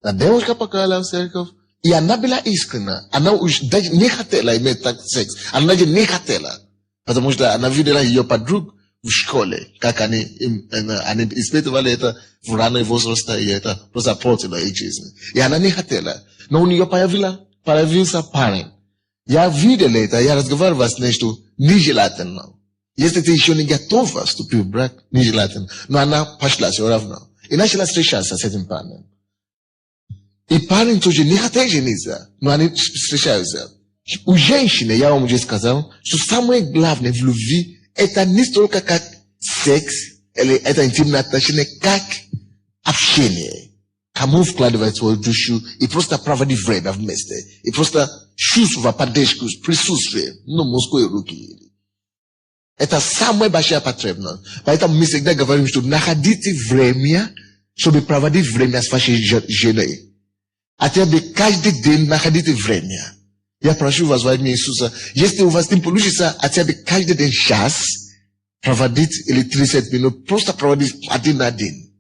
А девушка покала в церковь, и она была искренна. Она уже даже не хотела иметь так секс. Она даже не хотела. Потому что она видела ее подруг в школе, как они испытывали это в раннем возрасте, и это просто портило их жизнь. И она не хотела. Но у нее появился парень. Я видел это, я разговаривал с ней, что нежелательно. Если ты еще не готова вступить в брак, нежелательно. Но она пошла все равно. И начала встречаться с этим парнем. И парень тоже не хотел жениться, но они встречаются. У женщины, я вам уже сказал, что самое главное в любви, это не столько как секс, или это интимное отношение, как общение. Кому вкладывать свою душу и просто проводить время вместе. И просто чувствовать поддержку, присутствие, мужской руки. Это самая большая потребность. Поэтому мы всегда говорим, что находите время, чтобы проводить время с вашей женой. Хотя бы каждый день находите время. Я прошу вас во имя Иисуса, если у вас не получится хотя бы каждый день час проводить или 30 минут, просто проводить один на один.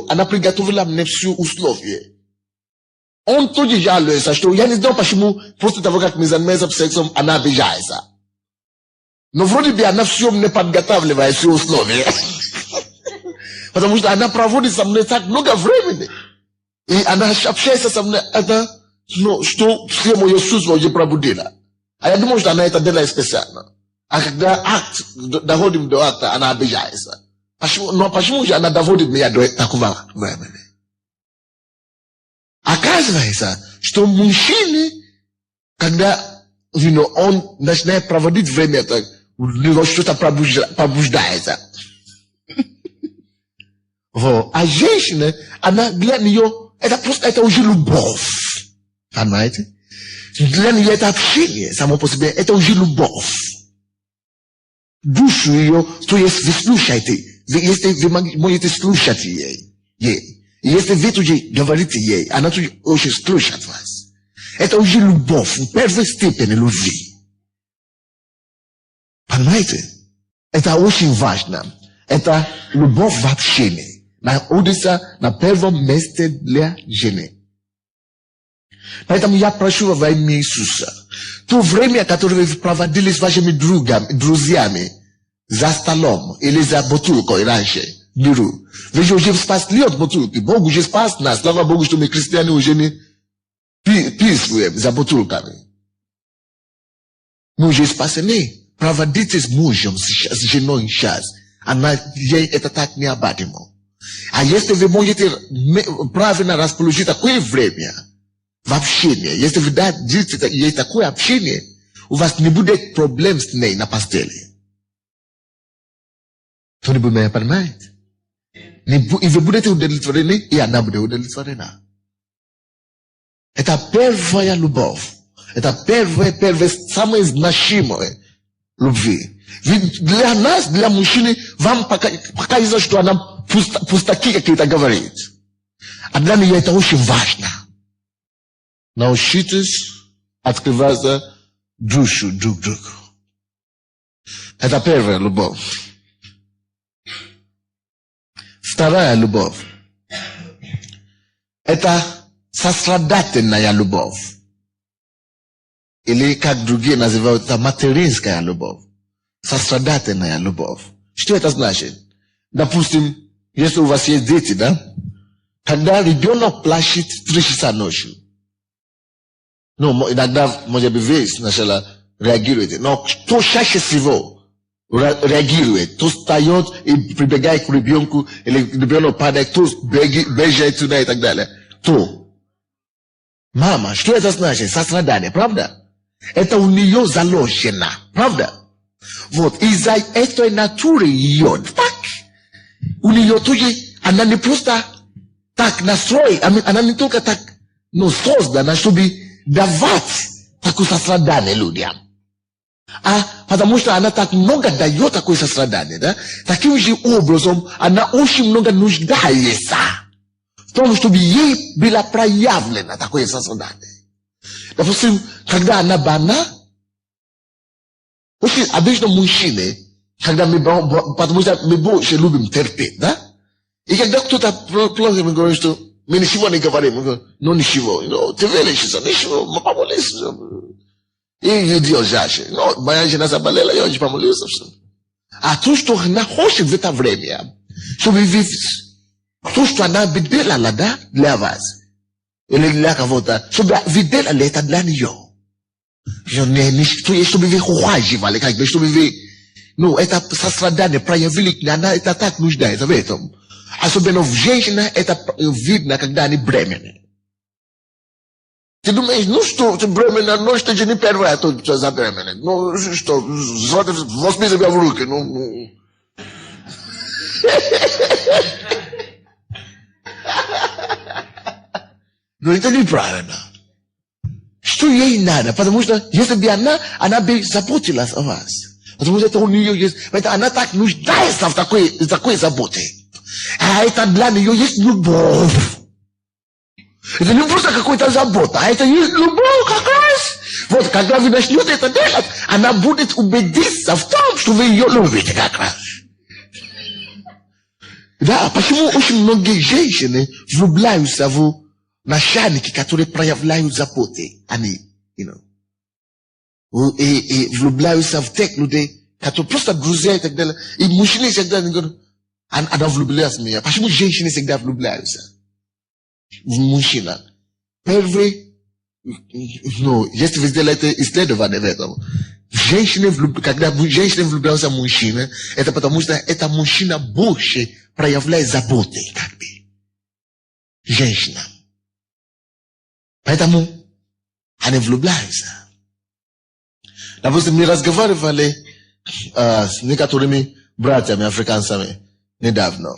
Она приготовила мне все условия. Он тоже жалуется, что я не знаю, почему после того, как мы занимаемся сексом, она обижается. Но вроде бы она все мне подготавливает, все условия. Потому что она проводит со мной так много времени. И она общается со мной, что все мои чувства уже пробудила. А я думаю, что она это делает специально. А когда доходим до акта, она обижается. Но почему же она доводит меня до такого времени? Оказывается, что мужчины, когда он начинает проводить время, так, у него что-то пробуждается. А женщина, она для нее, это уже любовь. Понимаете? Для нее это общение, само по себе, это уже любовь. Душу ее, то есть вы слушаете. Если вы можете слушать ей. Если вы тоже говорите ей, она тоже очень слушает вас. Это уже любовь, в первой степени любви. Понимаете? Это очень важно. Это любовь в общении. Находится на первом месте для жены. Поэтому я прошу во имя Иисуса. То время, которое вы проводили с вашими друзьями, за столом или за бутылкой раньше, беру. Вы же уже спасли от бутылки. Бог уже спас нас. Слава Богу, что мы христиане уже не писаем за бутылками. Мы уже спасены. Проводите с мужем, с женой сейчас. Ей это так необходимо. А если вы можете правильно расположить такое время в общении, если вы дадите ей такое общение, у вас не будет проблем с ней на постели. Кто-нибудь меня понимает? И вы будете удовлетворены, и она будет удовлетворена. Это первая любовь. Это первая, самая значимая любви. Ведь для нас, для мужчины, вам покажется, что она пустоки какие-то говорит. А для нее это очень важно. Научитесь открываться душу друг другу. Это первая любовь. Вторая любовь. Это сострадательная любовь. Или, как другие называют, это материнская любовь. Сострадательная любовь. Что это значит? Допустим, если у вас есть дети, да? Когда ребенок плачет 3 часа ночью. Ну, иногда, может быть, вы сначала реагируете. Но кто чаще всего реагирует? Кто встает и прибегает к ребенку, или ребенок падает, кто бежит туда и так далее? Кто? Мама. Что это значит? Сострадание, правда? Это у нее заложено, правда? Вот, из-за этой натуры ее, так, у нее тоже, она не просто так настроена, она не только так, но создана, чтобы давать такое сострадание людям. А потому что она так много дает такое сострадание, да? Таким же образом, она очень много нуждается в том, чтобы ей было проявлено такое сострадание. Допустим, когда она больна, очень обычно мужчины, когда потому что мы больше любим терпеть, да? И когда кто-то плохо мы говорим, что мы ничего не говорим, мы говорим, ну ничего, ты величишься, ничего, мы помолимся. И идет дальше. Ну, моя жена заболела, я очень помолился. А то, что она хочет в это время, чтобы то, что она делала, да, для вас, или для кого-то, чтобы вы делали это для нее. Чтобы вы ухаживали, как бы, чтобы вы, ну, это сострадание проявили, она это так нуждается в этом. Особенно в женщинах это видно, когда они беременны. Ты думаешь, ну что, ты беременна, ну что же не первая, тут забеременна. Ну что, возьми себя в руки, ну. Но это неправильно. Что ей надо? Потому что если бы она бы заботилась о вас. Потому что это у нее есть, это она так нуждается в такой заботе. А это для нее есть любовь. Это не просто какая-то забота, а это есть любовь как раз. Вот, когда вы начнете это делать, она будет убедиться в том, что вы ее любите как раз. Да, почему очень многие женщины влюбляются в начальники, которые проявляют заботу, они, и влюбляются в тех людей, которые просто друзья и так далее. И мужчины всегда говорят, она влюблялась в меня. Почему женщины всегда влюбляются в мужчина? Первый, если вы сделаете исследование в этом, когда женщины влюбляются в мужчину, это потому что это мужчина больше проявляет заботы, как бы, женщинам. Поэтому они влюбляются. Допустим, мы разговаривали с некоторыми братьями, африканцами недавно.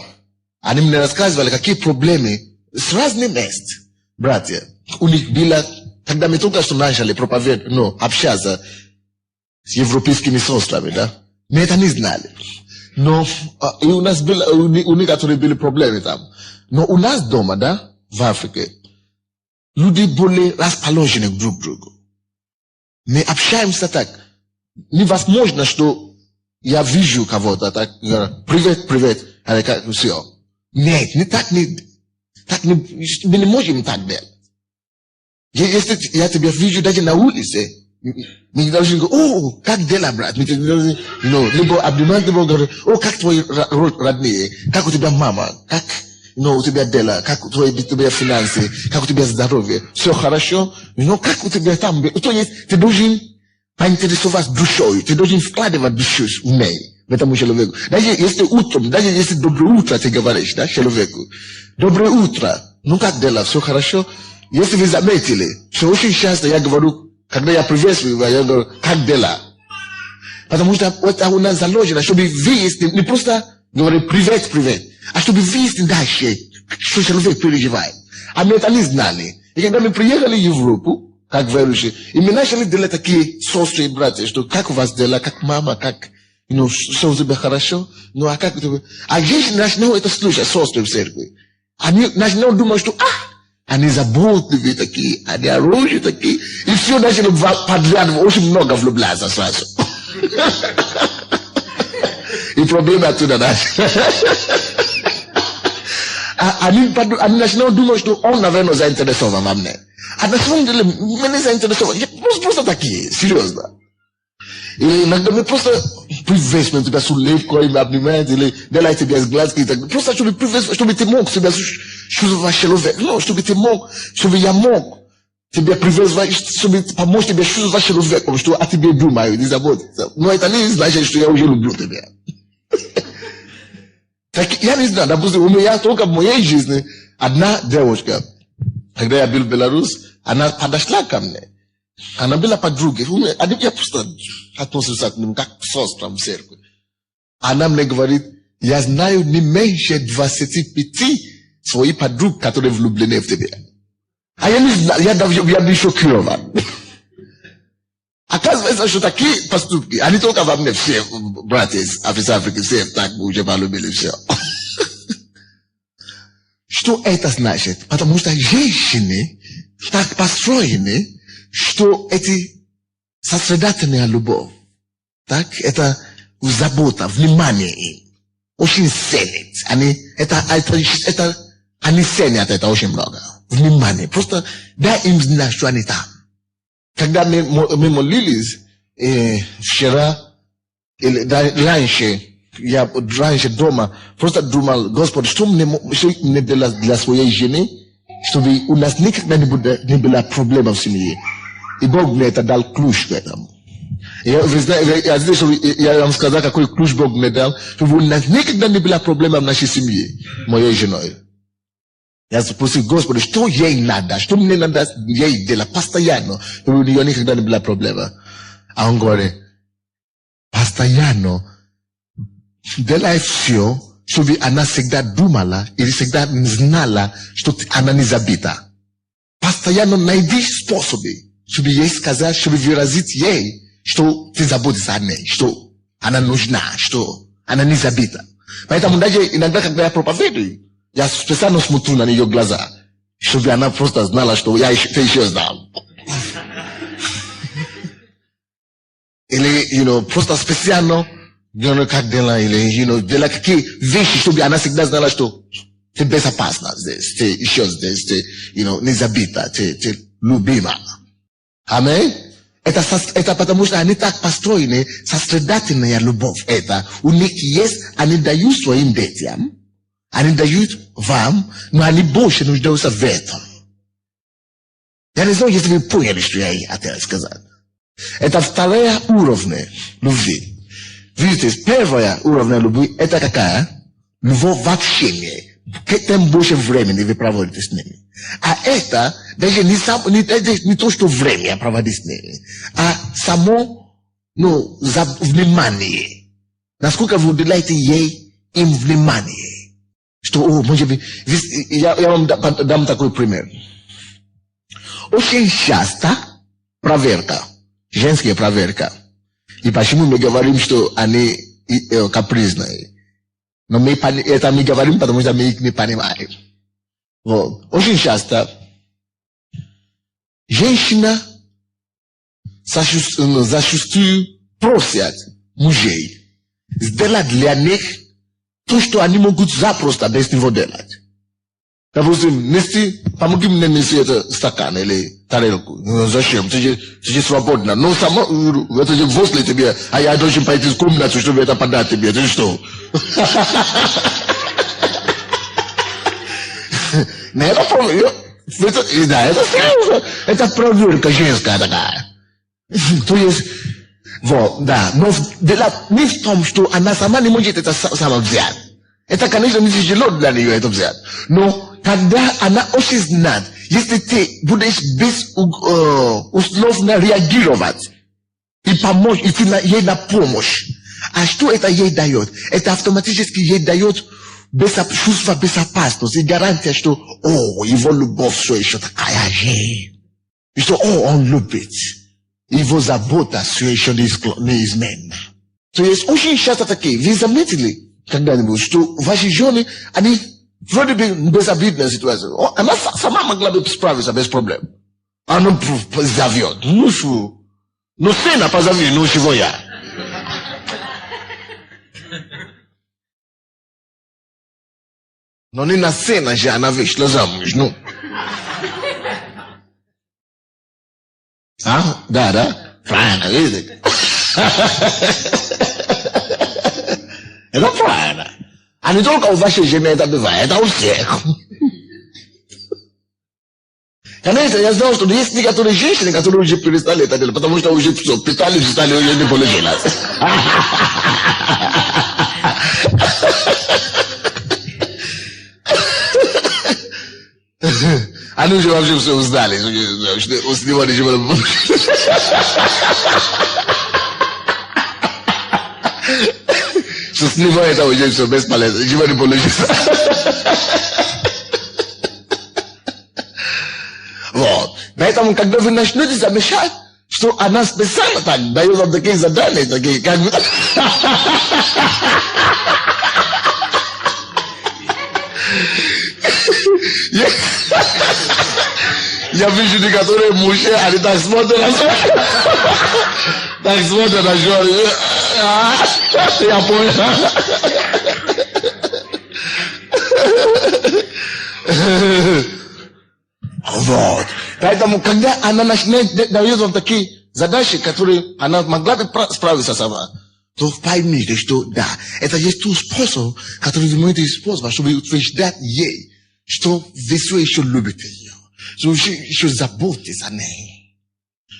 Они мне рассказывали, какие проблемы с разных мест, братья. У них было, когда мы только что начали общаться с европейскими сестрами, да, мы это не знали. Но и у нас было, у некоторых были проблемы там. Но у нас дома, да, в Африке, люди были расположены друг к другу. Мы общаемся так. Невозможно, что я вижу кого-то, так, привет, привет, все. Нет, мы не можем так делать. Если я тебя вижу даже на улице, мы должны говорить, о, как дела, брат? Либо обнимать, либо говорить, о, как твои родные, как у тебя мама, как у тебя дела, как у тебя финансы, как у тебя здоровье, все хорошо, как у тебя там, то есть ты должен поинтересоваться душой, ты должен вкладывать душу в ней, в этому человеку. Даже если утром, даже если доброе утро ты говоришь, да, человеку, доброе утро, как дела, все хорошо. Если вы заметили, что очень часто я говорю, когда я приветствую его, я говорю, как дела? Потому что это у нас заложено, чтобы выяснить, не просто говорить привет, привет, а чтобы выяснить дальше, что человек переживает. А мы это не знали. И когда мы приехали в Европу, как верующие, и мы начали делать такие сестры и братья, что как у вас дела, как мама, как, все у тебя хорошо, а как у тебя... А женщины начинают это слушать, сестры в церкви. Они начинают думать, что, они заботливые такие, они оружие такие, и все начали подряд очень много влюбляться сразу. И проблема туда дальше. Они начинают думать, что он, наверное, заинтересован во мне. А на самом деле, меня заинтересован. Я просто такие, серьезно. Или иногда мы просто приветствуем тебя с улыбкой, обнимаем, или делаем тебе с глазки. Просто чтобы приветствовать, чтобы ты мог себя чувствовать человек. Ну, чтобы ты мог, чтобы я мог тебя приветствовать, чтобы помочь тебе чувствовать человеком, что о тебе думаю, не заботиться. Но это не значит, что я уже люблю тебя. Так я не знаю, допустим, у меня только в моей жизни одна девушка, когда я был в Беларусь, она подошла ко мне. Она была подругой. Я просто относился к ним как к сестрам в церкви. Она мне говорит, я знаю не меньше 25 своих подруг, которые влюблены в тебя. А я не знаю, я был шокирован. Оказывается, что такие поступки, они только во мне все, братья из Африки, все так уже полюбили все. Что это значит? Потому что женщины так построены, что эти сосредоточенная любовь, так, это забота, внимание, очень ценят. Они ценят это очень много. Внимание. Просто дай им знать, что они там. Когда мы молились вчера, или раньше дома, просто думал, Господи, что мне для своей жены, чтобы у нас никогда не была проблема в семье. И Бог мне это дал ключ к этому. Я вам сказал, какой ключ Бог мне дал, чтобы у нас никогда не была проблема в нашей семье, моей женой. Я спросил, Господи, что ей надо, что мне надо ей делать постоянно, чтобы у нее никогда не была проблема. А он говорит, постоянно делай все, чтобы она всегда думала или всегда знала, что она не забита. Постоянно найди способы, чтобы ей сказать, чтобы выразить ей, что ты заботишься о ней, что она нужна, что она не забита. Поэтому даже иногда, когда я проповедую, я специально смотрю на ее глаза, чтобы она просто знала, что я еще знал. Или, просто специально, как дела, или, делать какие вещи, чтобы она всегда знала, что ты безопасна здесь, ты еще здесь, ты, не забита, ты любима. Аминь. Это потому что они так построены, сосредоточенная любовь это. У них есть, они дают своим детям, они дают вам, но они больше нуждаются в этом. Я не знаю, если вы поняли, что я хотел сказать. Это вторая уровень любви. Видите, первая уровень любви, это какая? Любовь в общении. Тем больше времени вы проводите с ними. А это даже не то, что время проводить с ними, а само внимание. Насколько вы уделяете ей им внимание. Что, может быть, я вам дам такой пример. Очень часто проверка, женская проверка. И почему мы говорим, что они капризные? Но это мы говорим, потому что мы их не понимаем. Вот. Очень часто женщина зачастую просят мужей сделать для них то, что они могут запросто без него делать. Допустим, помоги мне нести этот стакан или тарелку. Ну, зачем? Ты же свободна. Но это же возле тебя, а я должен пойти в комнату, чтобы это подать тебе. Ты что? Это проверка женская такая. То есть, вот, да. Но не в том, что она сама не может это сама взять. Это, конечно, не тяжело для нее это взять. Но когда она очень знает, если ты будешь безусловно реагировать и помочь, идти ей на помощь, а что это ей дает? Это автоматически ей дает чувство безопасности и гарантия, что, его любовь все еще такая же. И что, он любит. Его забота все еще неизменна. То есть очень часто такие, вы заметили когда-нибудь, что ваши жены, они вроде бы безобидная ситуация. Она сама могла бы справиться без проблем. Она позовет. Ну что? Ну сына позови, ну чего я? No ni na cena já na vez los homens, não? Ah, dá, Frana, vedi? É da Frana. A não toca o vaso gemeta de vai, é da o seco. Конечно, я знал, что есть некоторые женщины, которые уже перестали это делать, потому что уже все, питались, стали уже не получилось. Они уже вообще все узнали, что снимали же было. Что снимает, а уже все бесполезно, ничего не получится. Вот. Поэтому, когда вы начнете замечать, что она специально так дает вам такие задания, такие, как бы... Я вижу некоторые мужчины, они так смотрят на жену. Я понял. Вот. Поэтому, когда она начинает дает вам такие задачи, которые она могла бы справиться сама, то поймите, что да, это есть тот способ, который вы можете использовать, чтобы утверждать ей, что вы все еще любите ее, что вы еще заботитесь о ней,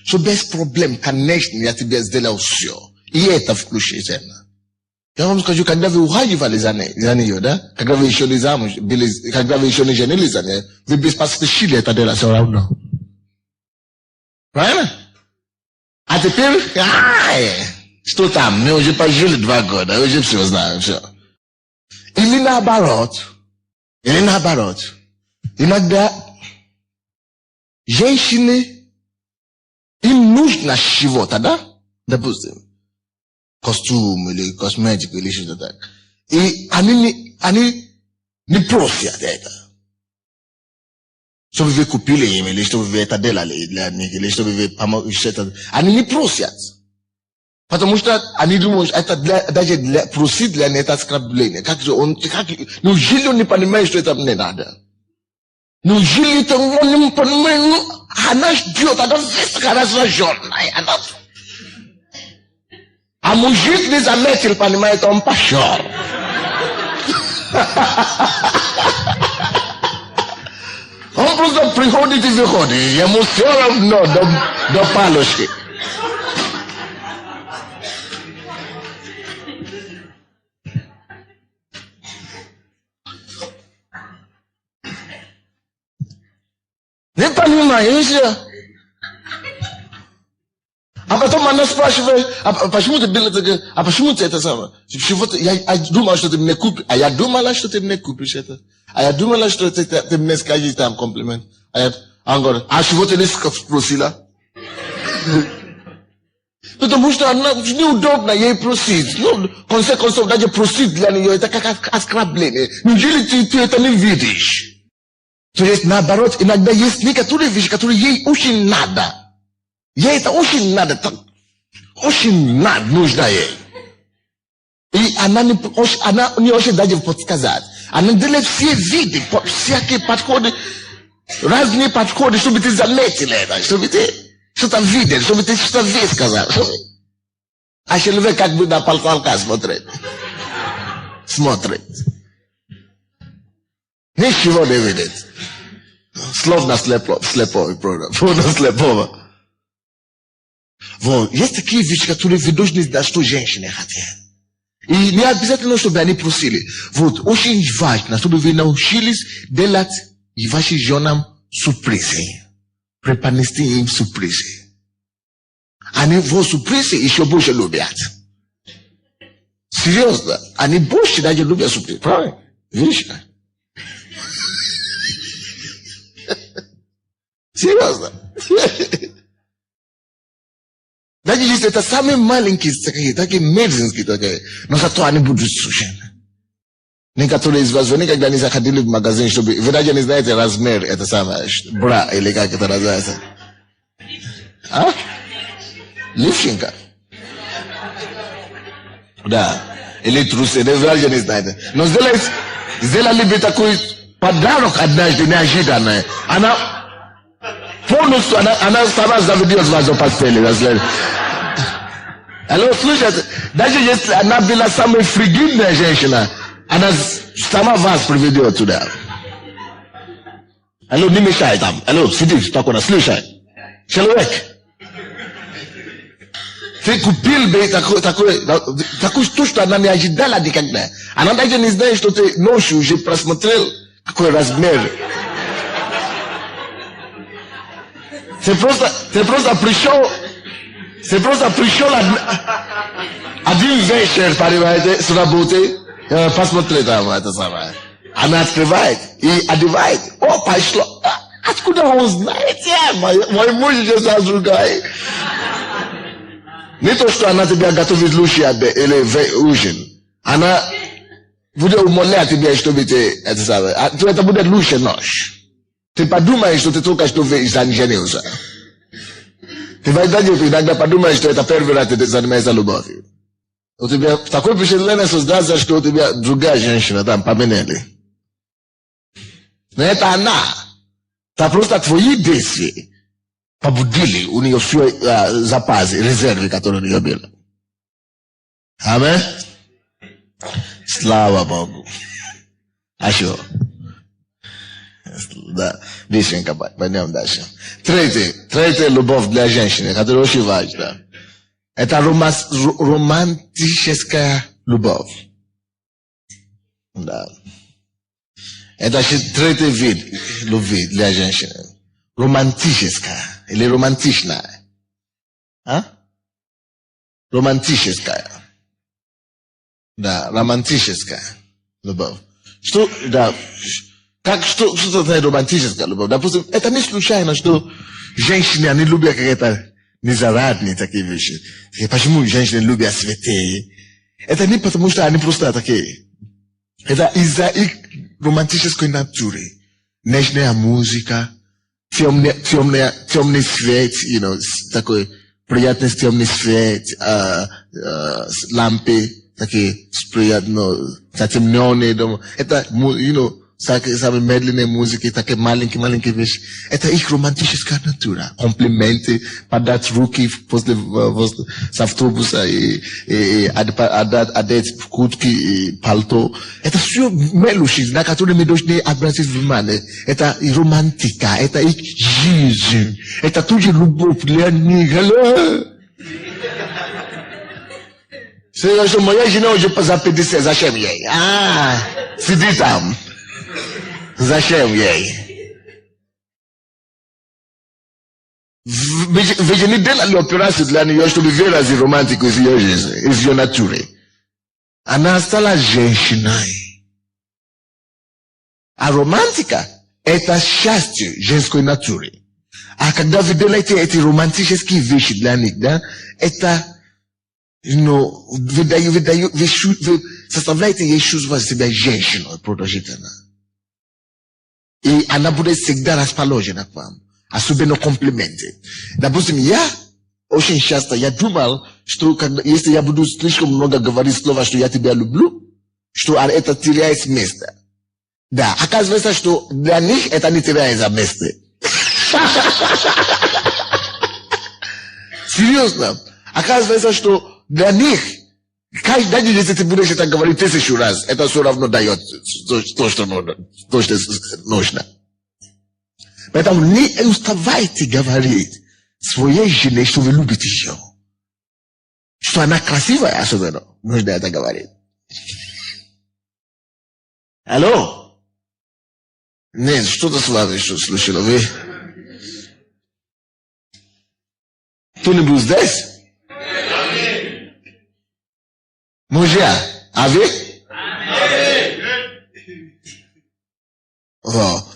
что без проблем, конечно, я тебе сделал все. И это включительно. Я вам скажу, когда вы ухаживали за нее, да? Когда вы еще не замуж, когда вы еще не женились за нее, вы беспостащили это дело все равно. Правильно? А теперь, что там? Мы уже пожили 2 года, уже все знаем, все. Или наоборот, иногда женщины, им нужно чего-то, да? Допустим. Костюм или косметику или что-то так. И они не просят это. Чтобы вы купили им, или чтобы вы это делали для них, или чтобы вы помогли. Они не просят. Потому что они думают, это даже просить для них это оскорбление. Неужели он не понимает, что это мне надо? Неужели он не понимает, она ждет, она весь раздраженная, а мужик не заметил, понимает, он пошел. Он просто приходит и выходит. Ему все равно до палочки. Не понимаешь? А потом она спрашивает, а почему ты был это, а почему ты это самое? Я думала, что ты мне купишь, а я думала, что ты мне купишь это. А я думала, что ты мне скажешь там комплимент. Он говорит, а чего ты не спросила? Потому что она неудобно ей просить. Ну, в конце концов, даже просить для нее, это как оскорбление. Неужели ты это не видишь? То есть, наоборот, иногда есть некоторые вещи, которые ей очень надо. Ей это очень надо, очень надо, нужно ей. И она не очень даже подсказать. Она делает все виды, всякие подходы, разные подходы, чтобы ты заметил это, чтобы ты что-то видел, чтобы ты что-то высказал. А человек как бы на потолка смотрит. Ничего не видит. Словно слепой, правда, слепого. Вот. Есть такие вещи, которые вы должны знать, что женщины хотят. И не обязательно, чтобы они просили. Вот. Очень важно, чтобы вы научились делать вашим женам сюрпризы. Преподнести им сюрпризы. Они вот сюрпризы еще больше любят. Серьезно. Они больше даже любят сюрпризы. Правильно? Видишь? Серьезно. Даже если это самые маленькие, такие медицинские, но зато они будут сушены. Некоторые из вас, вы никогда не заходили в магазин, чтобы... Вы даже не знаете размер, это самое, бра, или как это называется. А? Лифчинка. Да. Или трусы, вы даже не знаете. Но Zelali такой подарок однажды неожиданный. Она полностью, она сама заведет вас в постели. Алло, слушайте, даже если она была самая фригидная женщина, она сама вас приведет туда. Алло, не мешай там. Алло, сиди спокойно, слушай. Человек, ты купил бы такую штуку, что она не ожидала никогда. Она даже не знает, что ты ночью уже просмотрел, какой размер. Ты просто пришел один вечер, понимаете, с работы, посмотри там это самое. Она открывает и одевает. О, пошло. Откуда он знает? Мой муж сейчас другой. Не то, что она тебя готовит лучше или ужин. Она будет умолять тебя, чтобы ты это самое. Это будет лучше ночь. Ты подумаешь, что ты только что женился. Ты иногда подумаешь, что это первый раз ты занимаешься любовью. У тебя такое впечатление создастся, что у тебя другая женщина там поменяли. Но это она. Это просто твои действия побудили у нее все запасы, резервы, которые у нее были. Аминь. Слава Богу. А что? Да, быстренько пойдем дальше. Третья любовь для женщины, которая очень важна. Это романтическая любовь. Да. Это третий вид любви для женщины. Романтическая или романтичная. А? Романтическая. Да, романтическая любовь. Что, да, что это романтическая любовь? Допустим, это не случайно, что женщины, они любят какие-то незарадные такие вещи. Почему женщины любят святые? Это не потому, что они просто такие. Это из-за их романтической натуры. Нежная музыка, темный свет, такой приятный темный свет, лампы, такие приятно, затемненные. Это, самые медленные музыки, такие маленькие вещи. Это их романтическая натура. Комплименты, подать руки с автобуса и одеть куртки и пальто. Это все мелочи, на которые мы должны обратить внимание. Это романтика, это их жизнь. Это тоже любовь для них. Что моя жена уже за 50, зачем ей? Сиди там. Зачем ей? Вы же не делали операцию для нее, чтобы выразить романтику из ее жизни, из ее натуры. Она стала женщиной. А романтика – это счастье женской натуры. А когда вы делаете эти романтические вещи для них, да, это, вы составляете ей чувствовать себя женщиной продолжительно. И она будет всегда расположена к вам. Особенно комплименты. Допустим, я очень часто, я думал, что если я буду слишком много говорить слова, что я тебя люблю, что это теряет место. Да, оказывается, что для них это не теряется место. Серьезно. Оказывается, что для них, даже если ты будешь это говорить 1000 раз, это все равно дает то, что нужно. Поэтому не уставайте говорить своей жене, что вы любите ее. Что она красивая, особенно. Нужно это говорить. Алло? Нет, что-то с вами что слышало. Вы? Кто-нибудь здесь? Мужья, а вы?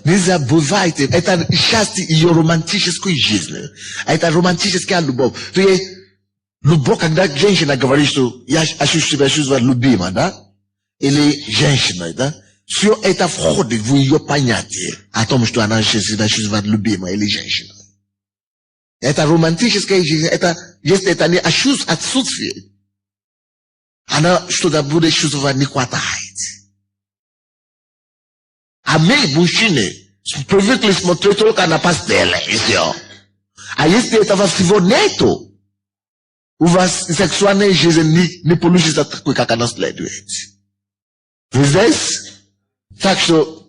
Не забывайте, это счастье ее романтической жизни. Это романтическая любовь. То есть, любовь, когда женщина говорит, что я себя чувствую любима, да? Или женщиной, да? Все это входит в ее понятие о том, что она себя чувствует любимой или женщиной. Это романтическая жизнь, если это не отсутствие, она что-то будет чувствовать не хватает. Ame mshine. Privikli smotreto kana pastele. Isio. A este tava sivoneto. Uva sexuane jeze ni polushi za takwe kakanas ledwet. Vizes? Tak što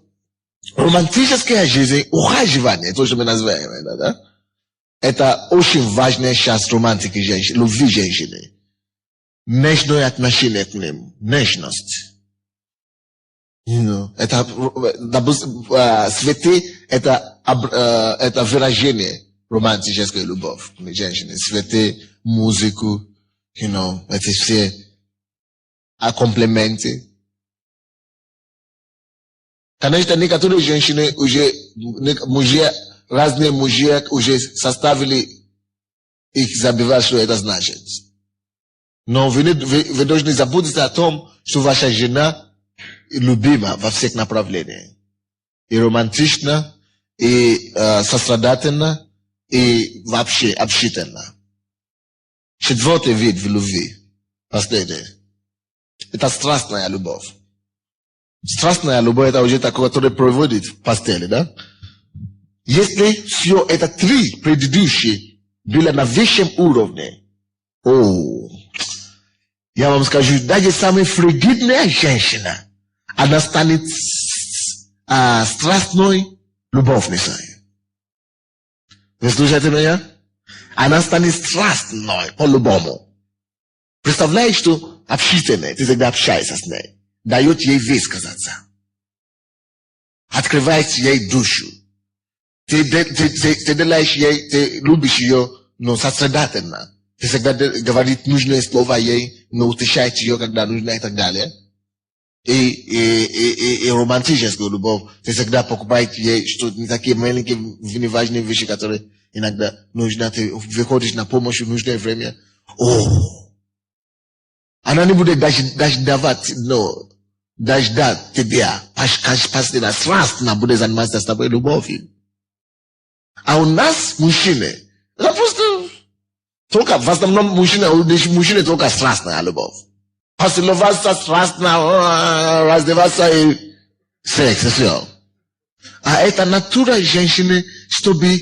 romantičke jeze uhajivanje, to što me nazveme, da? Это очень важная часть романтики женщины, любви женщины. Нежное отношение к ним, нежность. Это, цветы, это выражение романтической любовь к женщине. Цветы, музыку, эти все комплименты. Конечно, некоторые женщины уже, разные мужья уже составили их забивать, что это значит. Но вы должны заботиться о том, что ваша жена любима во всех направлениях. И романтична, и сострадательна, и вообще общительна. Четвертый вид в любви, последний, это страстная любовь. Страстная любовь это уже такое, которое проводит в постели, да? Если все это три предыдущие были на высшем уровне, я вам скажу, даже самая фригидная женщина, она станет страстной любовницей. Вы слушаете меня? Она станет страстной по-любому. Представляешь, что общительная, ты всегда общаешься с ней, дает ей высказаться, открывает ей душу. Ты делаешь ей, ты любишь ее, но сострадательно. Ты всегда говоришь нужные слова ей, но утешаешь ее, когда нужно и так далее. И романтическую любовь. Ты всегда покупаешь ей, что не такие маленькие, неважные вещи, которые иногда нужны. Ты выходишь на помощь в нужное время. Она не будет даже давать, но даже дать тебе, постоянно страстно будет заниматься с тобой любовью. А у нас, мужчины, это просто только, в основном, мужчины только страстная любовь. Поцеловаться страстно, раздеваться и секс, и все. А это натура женщины, чтобы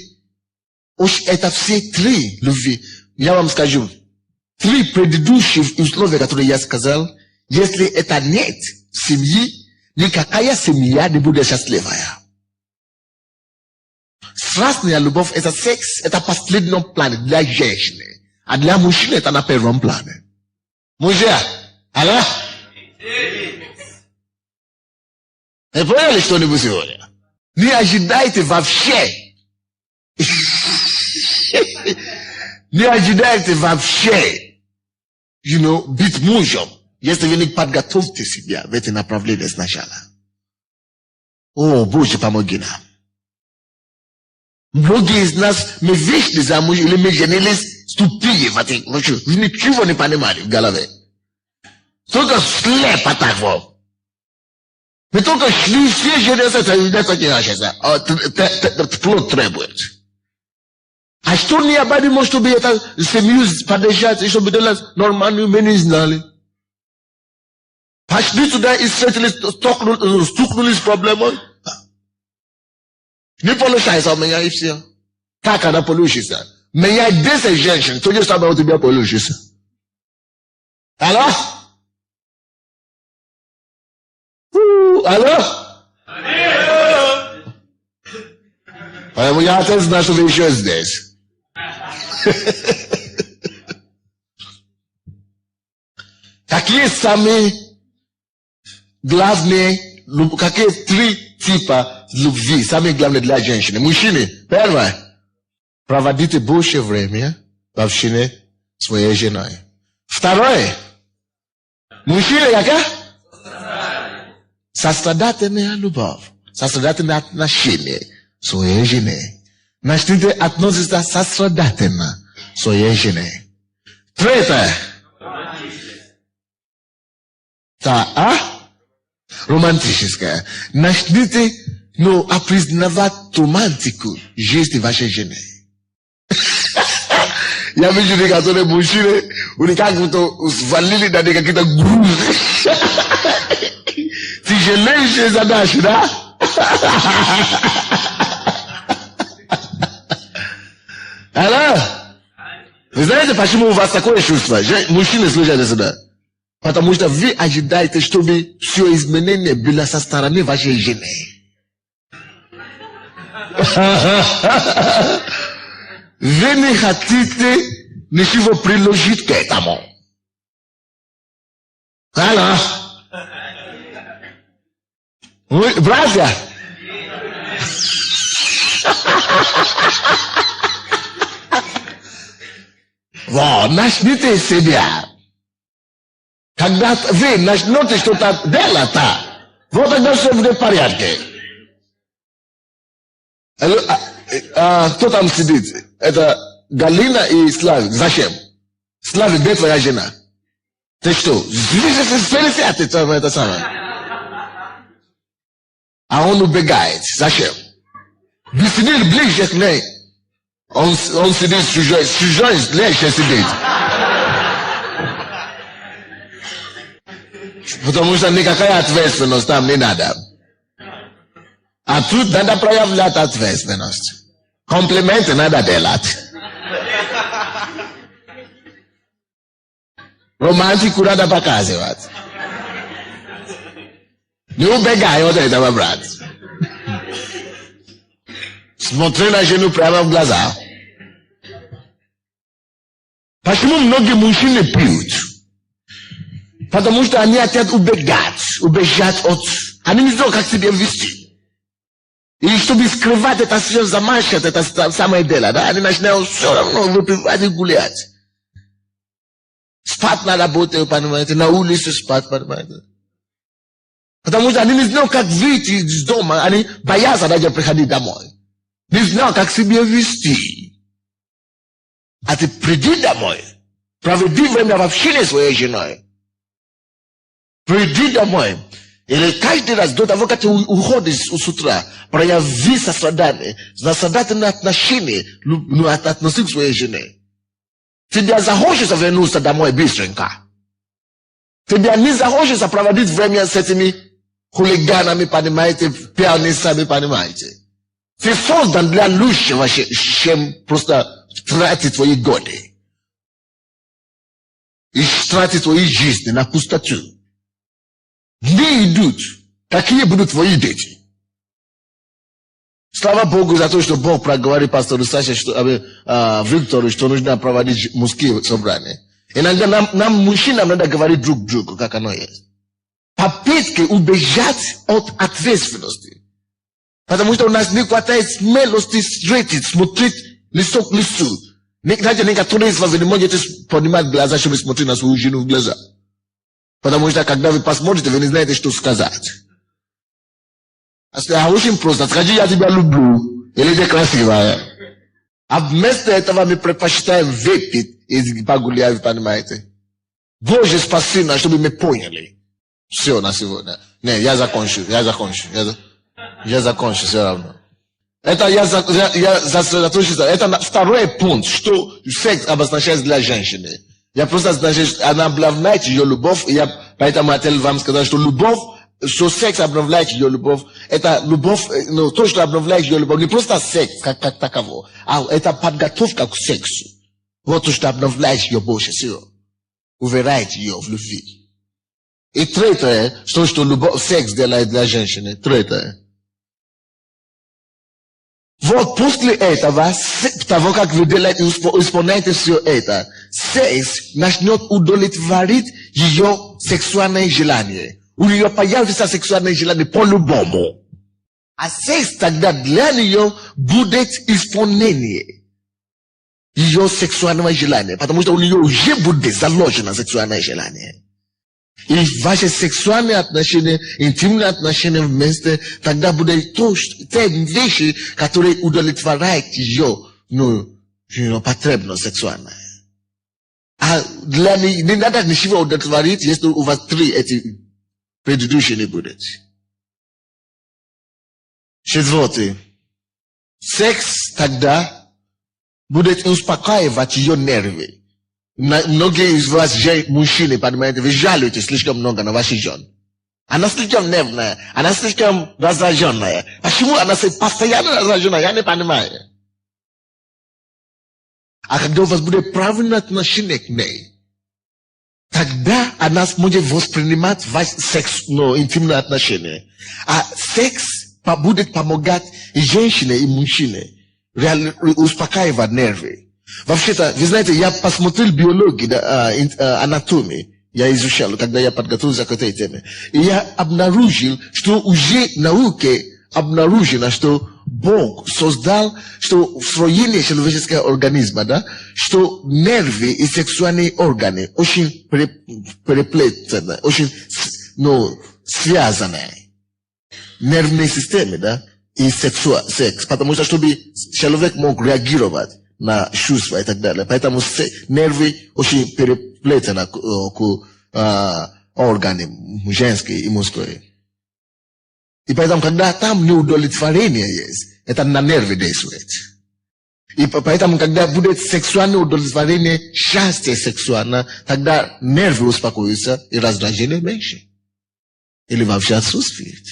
это все три любви. Я вам скажу, три предыдущих условия, которые я сказал, если это нет семьи, никакая семья не будет счастливая. Страстная любовь, это секс, это в последнем плане для женщины. А для мужчины это на первом плане. Мужья, алло? Вы поняли что-нибудь сегодня? Не ожидайте вообще. Не ожидайте вообще, быть мужем, если вы не подготовите себя в это направление сначала. Боже, помоги нам. Многие из нас, мы вышли замуж или мы женились тупые, вы ничего не понимали в голове. Только слепо так вот. Мы только шли, все женятся, это не наше, плод требует. А что необходимо, чтобы это семью поддержать, и чтобы делать нормально, мы не знали. Пошли туда и встретились, стукнулись с проблемой. Не получается у меня и все. Как она получится? Меня 10 женщин, то же самое у тебя получится. Алло? Алло? Поэтому я отец знаю, что вы еще здесь. Какие самые главные, какие три типа любви, самые главные для женщины? Мужчины, первое, проводите больше времени в общении с своей женой. Второе, мужчины, какая? Сострадательная любовь, сострадательное отношение к своей жене. Начните относиться сострадательно к своей жене. Третье. Романтическое. Начните, признавать романтику жизни вашей жены. Я вижу некоторые мужчины, у них как будто свалили на какие-то грузы. Тяжелейшие задачи, да? Алло? Вы знаете, почему у вас такое чувство? Мужчины, слушайте сюда. Потому что вы ожидаете, чтобы все изменение было со стороны вашей жены. Вы не хотите ничего приложить к этому. Алло? Вы, братья? Вот, начните себя. Когда вы начнете что-то делать, вот тогда все будет в порядке. Кто там сидит? Это Галина и Славик. Зачем? Славик, где твоя жена? Ты что? Ты это самое. А он убегает. Зачем? Вы сидели ближе к ней. Он сидит с чужой легче сидит. Потому что никакая ответственность там не надо. А тут надо проявлять ответственность. Комплименты надо делать. Романтику надо показывать. Не убегай от этого, брат. Смотри на жену прямо в глаза. Почему многие мужчины пьют? Потому что они хотят убежать от... Они не знают, как себя вести. И чтобы скрывать это все, замашать это самое дело, да? Они начинают все равно выпивать и гулять. Спать на работе, понимаете, на улице спать, понимаете. Потому что они не знают, как выйти из дома, они боятся даже приходить домой. Не знают, как себя вести. А ты приди домой, проведи время в общении с своей женой. Приди домой. Или каждый раз до того, как ты уходишь с утра, прояви сострадание, сострадательное отношение, относись к своей жене. Тебе захочется вернуться домой быстренько. Тебе не захочется проводить время с этими хулиганами, понимаете, пианистами, понимаете. Ты создан для лучшего, чем просто тратить твои годы. И тратить твои жизни на пустоту. Где идут? Какие будут твои дети? Слава Богу за то, что Бог проговорил пастору Саше, Виктору, что нужно проводить мужские собрания. Иногда нам, мужчинам, надо говорить друг другу, как оно есть. Попытки убежать от ответственности. Потому что у нас не хватает смелости смотреть лицо к лицу. Даже некоторые из вас вы не можете поднимать глаза, чтобы смотреть на свою жену в глаза. Потому что когда вы посмотрите, вы не знаете, что сказать. А очень просто. Скажи, я тебя люблю. Или ты красивая. А вместо этого мы предпочитаем выпить и погулять, понимаете. Боже, спаси нас, чтобы мы поняли. Все на сегодня. Не, я закончу все равно. Это я сосредоточусь. Это второй пункт, что секс обозначает для женщины. Я просто значит, она обновляет ее любовь, и я поэтому хотел вам сказать, что любовь, что секс обновляет ее любовь, это любовь, ну, то, что обновляет ее любовь, не просто секс, как таково, а это подготовка к сексу. Вот то, что обновляет ее больше всего. Уверяет ее в любви. И третье, что любовь, секс делает для женщины. Третье. Вот после этого, того, как вы делаете, исполняете все это, секс начнет удовлетворить ее сексуальное желание. У нее появится сексуальное желание по-любому. А секс тогда для нее будет исполнение ее сексуального желания. Потому что у нее уже будет заложено сексуальное желание. И ваши сексуальные отношения, интимные отношения вместе, тогда будет те вещи, которые удовлетворяют ее, потребность сексуальная. А не надо ничего удовлетворить, если у вас 3 эти предыдущие не будет. 4. Секс тогда будет успокаивать ее нервы. Многие из вас, мужчины, понимаете, вы жалуетесь слишком много на ваших жен. Anasilicham nevna, anasilicham razajona. Ashimu anase pastayana razajona, yani panimaya. Akagdo was bude pravinat na shinek nei. Тогда нас может воспринимать секс, интимные отношения. А секс будет помогать и женщине, и мужчине успокаивать нервы. Вообще-то, вы знаете, я посмотрел биологию, анатомию, я изучал, когда я подготовился к этой теме. И я обнаружил, что уже в науке обнаружено, что Бог создал, что в строении человеческого организма, да, что нервы и сексуальные органы очень переплетены, очень, связаны. Нервные системы, да, и секс. Потому что, чтобы человек мог реагировать на чувства и так далее. Поэтому нервы очень переплетены к органам женские и мужские. И поэтому, когда там неудовлетворение есть, это на нервы действует. И поэтому, когда будет сексуальное удовлетворение, счастье сексуальное, тогда нервы успокоятся и раздражение меньше. Или вообще отсутствует.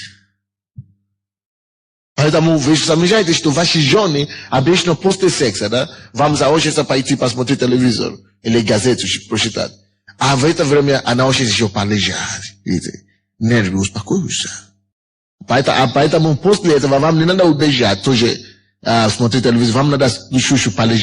Поэтому вы замечаете, что ваши жены обычно после секса, да, вам захочется пойти посмотреть телевизор или газету прочитать. А в это время она хочет еще полежать. Видите? Нервы успокоятся. Поэтому после этого вам не надо убежать тоже смотреть телевизор, вам надо еще полежать.